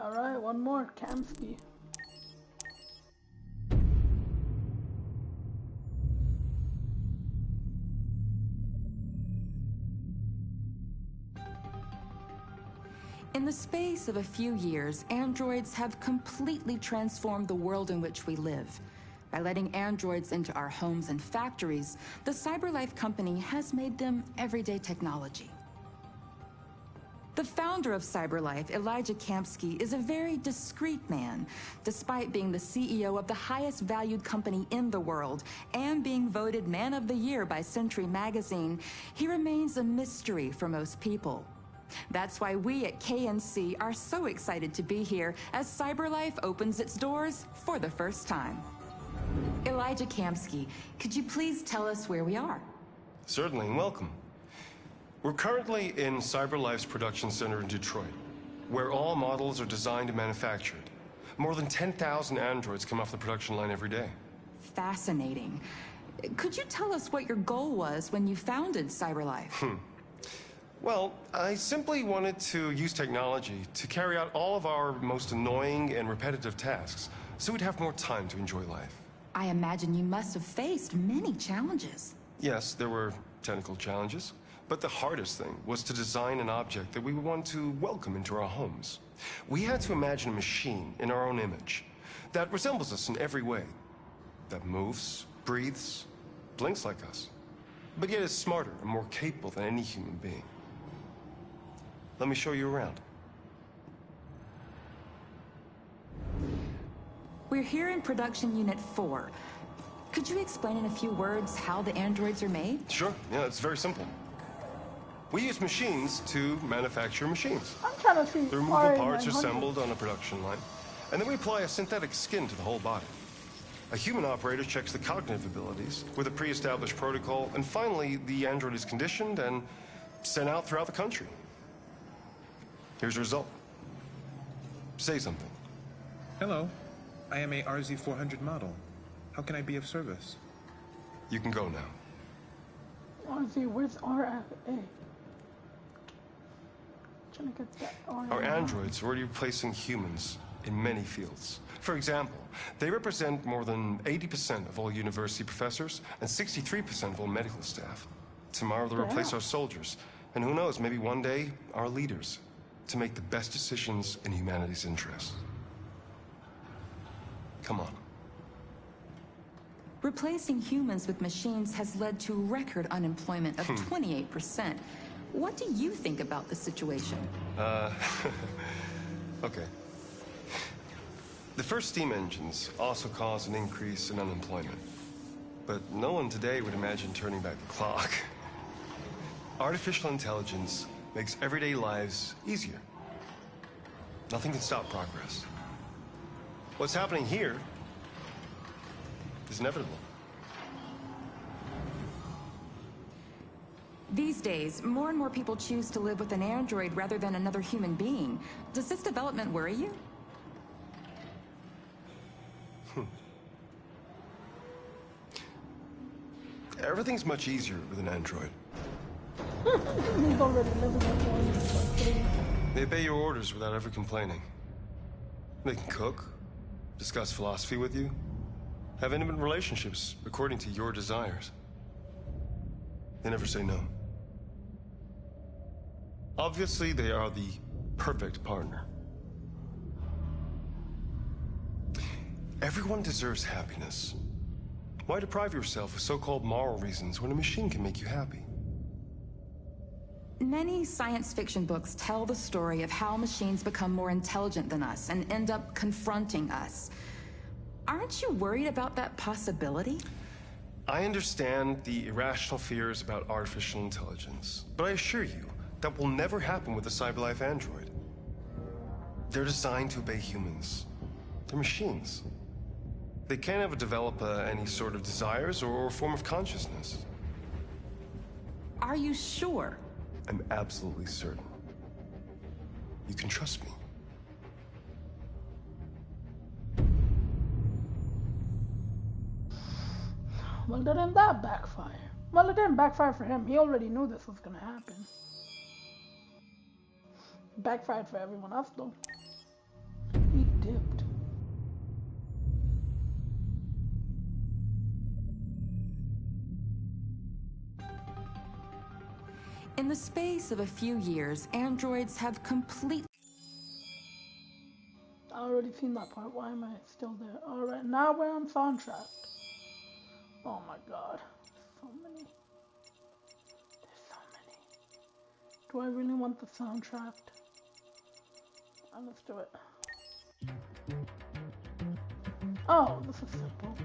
Alright, one more, Kamsky. In the space of a few years, androids have completely transformed the world in which we live. By letting androids into our homes and factories, the CyberLife company has made them everyday technology. The founder of CyberLife, Elijah Kamsky, is a very discreet man. Despite being the CEO of the highest valued company in the world and being voted Man of the Year by Century Magazine, he remains a mystery for most people. That's why we at KNC are so excited to be here as CyberLife opens its doors for the first time. Elijah Kamsky, could you please tell us where we are? Certainly, and welcome. We're currently in CyberLife's production center in Detroit, where all models are designed and manufactured. More than 10,000 androids come off the production line every day. Fascinating. Could you tell us what your goal was when you founded CyberLife? Well, I simply wanted to use technology to carry out all of our most annoying and repetitive tasks, so we'd have more time to enjoy life. I imagine you must have faced many challenges. Yes, there were technical challenges, but the hardest thing was to design an object that we would want to welcome into our homes. We had to imagine a machine in our own image that resembles us in every way, that moves, breathes, blinks like us, but yet is smarter and more capable than any human being. Let me show you around. We're here in Production Unit 4. Could you explain in a few words how the androids are made? Sure. Yeah, it's very simple. We use machines to manufacture machines. I'm trying to see. The removable parts are assembled on a production line, and then we apply a synthetic skin to the whole body. A human operator checks the cognitive abilities with a pre-established protocol, and finally, the android is conditioned and sent out throughout the country. Here's the result. Say something. Hello. I am a RZ400 model. How can I be of service? You can go now. RZ, where's RFA? Trying to get that RFA. Our androids are already replacing humans in many fields. For example, they represent more than 80% of all university professors and 63% of all medical staff. Tomorrow they'll replace our soldiers, and who knows, maybe one day, our leaders, to make the best decisions in humanity's interest. Come on. Replacing humans with machines has led to record unemployment of 28%. What do you think about the situation? Okay. The first steam engines also caused an increase in unemployment. But no one today would imagine turning back the clock. Artificial intelligence makes everyday lives easier. Nothing can stop progress. What's happening here is inevitable. These days, more and more people choose to live with an android rather than another human being. Does this development worry you? Everything's much easier with an android. He's already living with one. They obey your orders without ever complaining. They can cook, discuss philosophy with you, have intimate relationships according to your desires. They never say no. Obviously, they are the perfect partner. Everyone deserves happiness. Why deprive yourself of so-called moral reasons when a machine can make you happy? Many science fiction books tell the story of how machines become more intelligent than us and end up confronting us. Aren't you worried about that possibility? I understand the irrational fears about artificial intelligence, but I assure you that will never happen with a CyberLife android. They're designed to obey humans. They're machines. They can't ever develop any sort of desires or form of consciousness. Are you sure? I'm absolutely certain. You can trust me. Well, didn't that backfire? Well, it didn't backfire for him. He already knew this was gonna happen. Backfired for everyone else, though. He dipped. In the space of a few years, androids have complete. I already seen that part. Why am I still there? Alright, now we're on soundtrack. Oh my god. So many. There's so many. Do I really want the soundtrack? Let's do it. Oh, this is simple.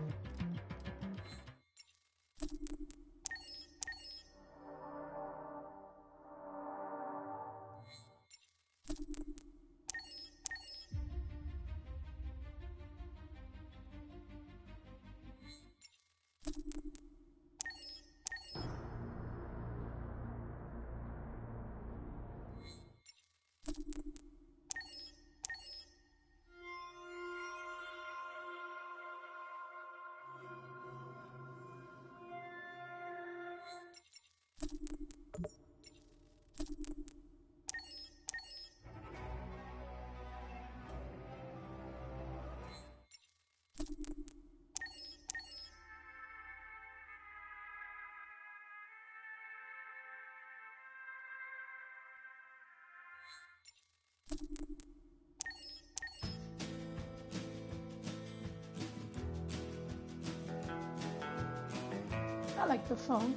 I like the song.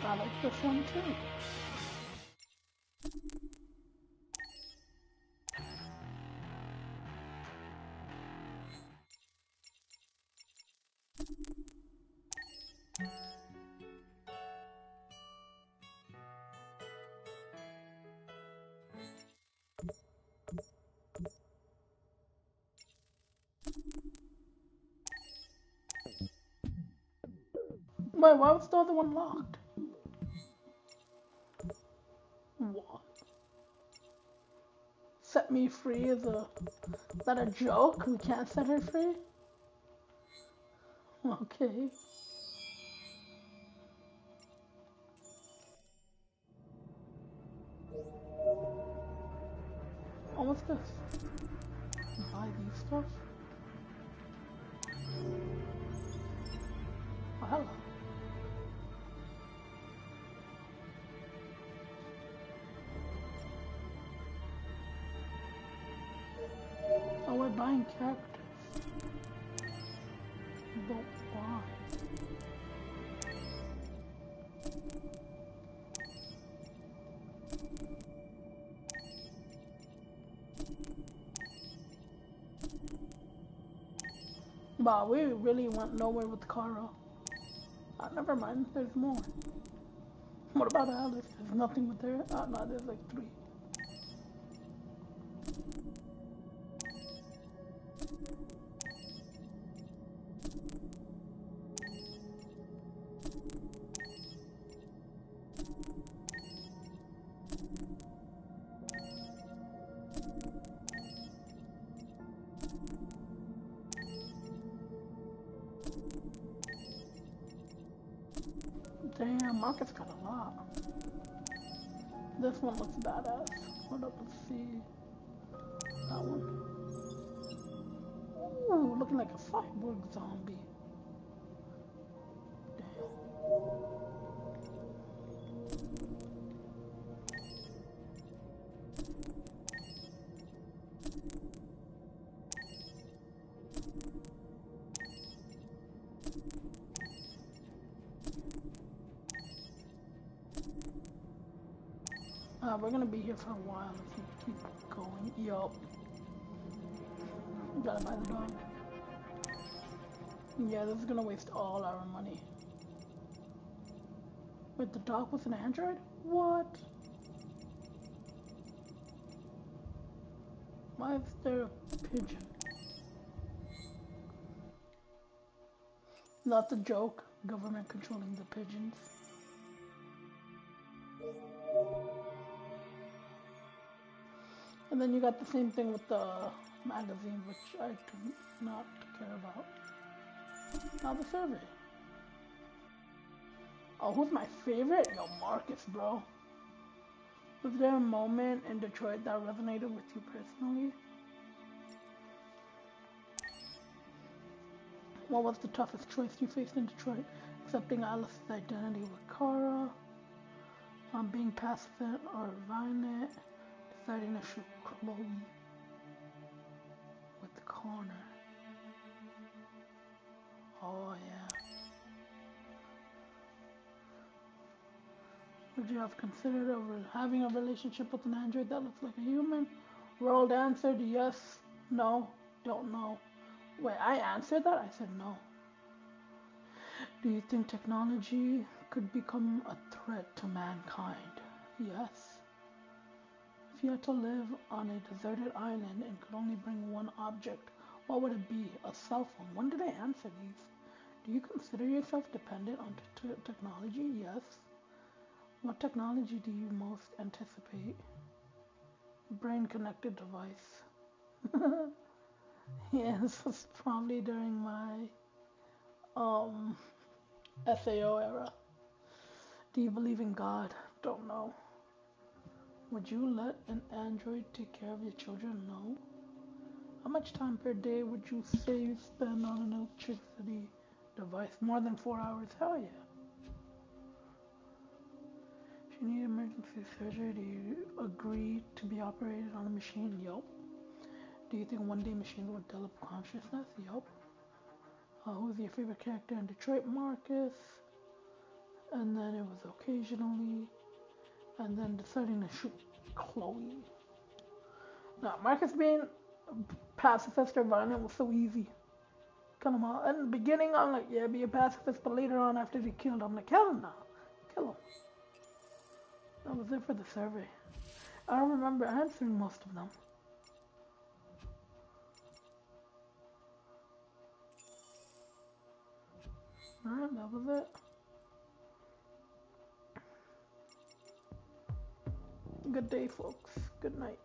I like this one too. Wait, why was the other one locked? What? Set me free is that a joke? We can't set her free? Okay. Oh, what's this? Buy these stuff? Oh, hello. Oh, we're buying characters. But why? Wow, we really went nowhere with Kara. Never mind, there's more. What about Alice? There's nothing with her? No, there's like 3. Damn, Marcus got a lot. This one looks badass. Hold up, let's see. That one. Ooh, looking like a cyborg zombie. We're gonna be here for a while if we keep going. Yup. Gotta buy the dog. Yeah, this is gonna waste all our money. Wait, the dog was an android? What? Why is there a pigeon? Not the joke. Government controlling the pigeons. And then you got the same thing with the magazine, which I do not care about. Now the survey. Oh, who's my favorite? Yo, Marcus, bro. Was there a moment in Detroit that resonated with you personally? What was the toughest choice you faced in Detroit? Accepting Alice's identity with Kara, being pacifist or violent, deciding to shoot Chloe with Connor. Oh yeah. Would you have considered having a relationship with an android that looks like a human? Roald answered yes, no, don't know. Wait, I answered that? I said no. Do you think technology could become a threat to mankind? Yes. If you had to live on a deserted island and could only bring one object, what would it be? A cell phone. When did I answer these? Do you consider yourself dependent on technology? Yes. What technology do you most anticipate? Brain-connected device. Yeah, this was probably during my SAO era. Do you believe in God? Don't know. Would you let an android take care of your children? No. How much time per day would you say you spend on an electricity device? More than 4 hours? Hell yeah. If you need emergency surgery, do you agree to be operated on a machine? Yup. Do you think one day machines will develop consciousness? Yup. Who's your favorite character in Detroit? Marcus. And then it was occasionally. And then deciding to shoot Chloe. Now, Marcus being pacifist or violent was so easy. Kill him all. In the beginning, I'm like, yeah, be a pacifist. But later on, after they killed him, I'm like, kill him now. Kill him. That was it for the survey. I don't remember answering most of them. Alright, that was it. Good day, folks. Good night.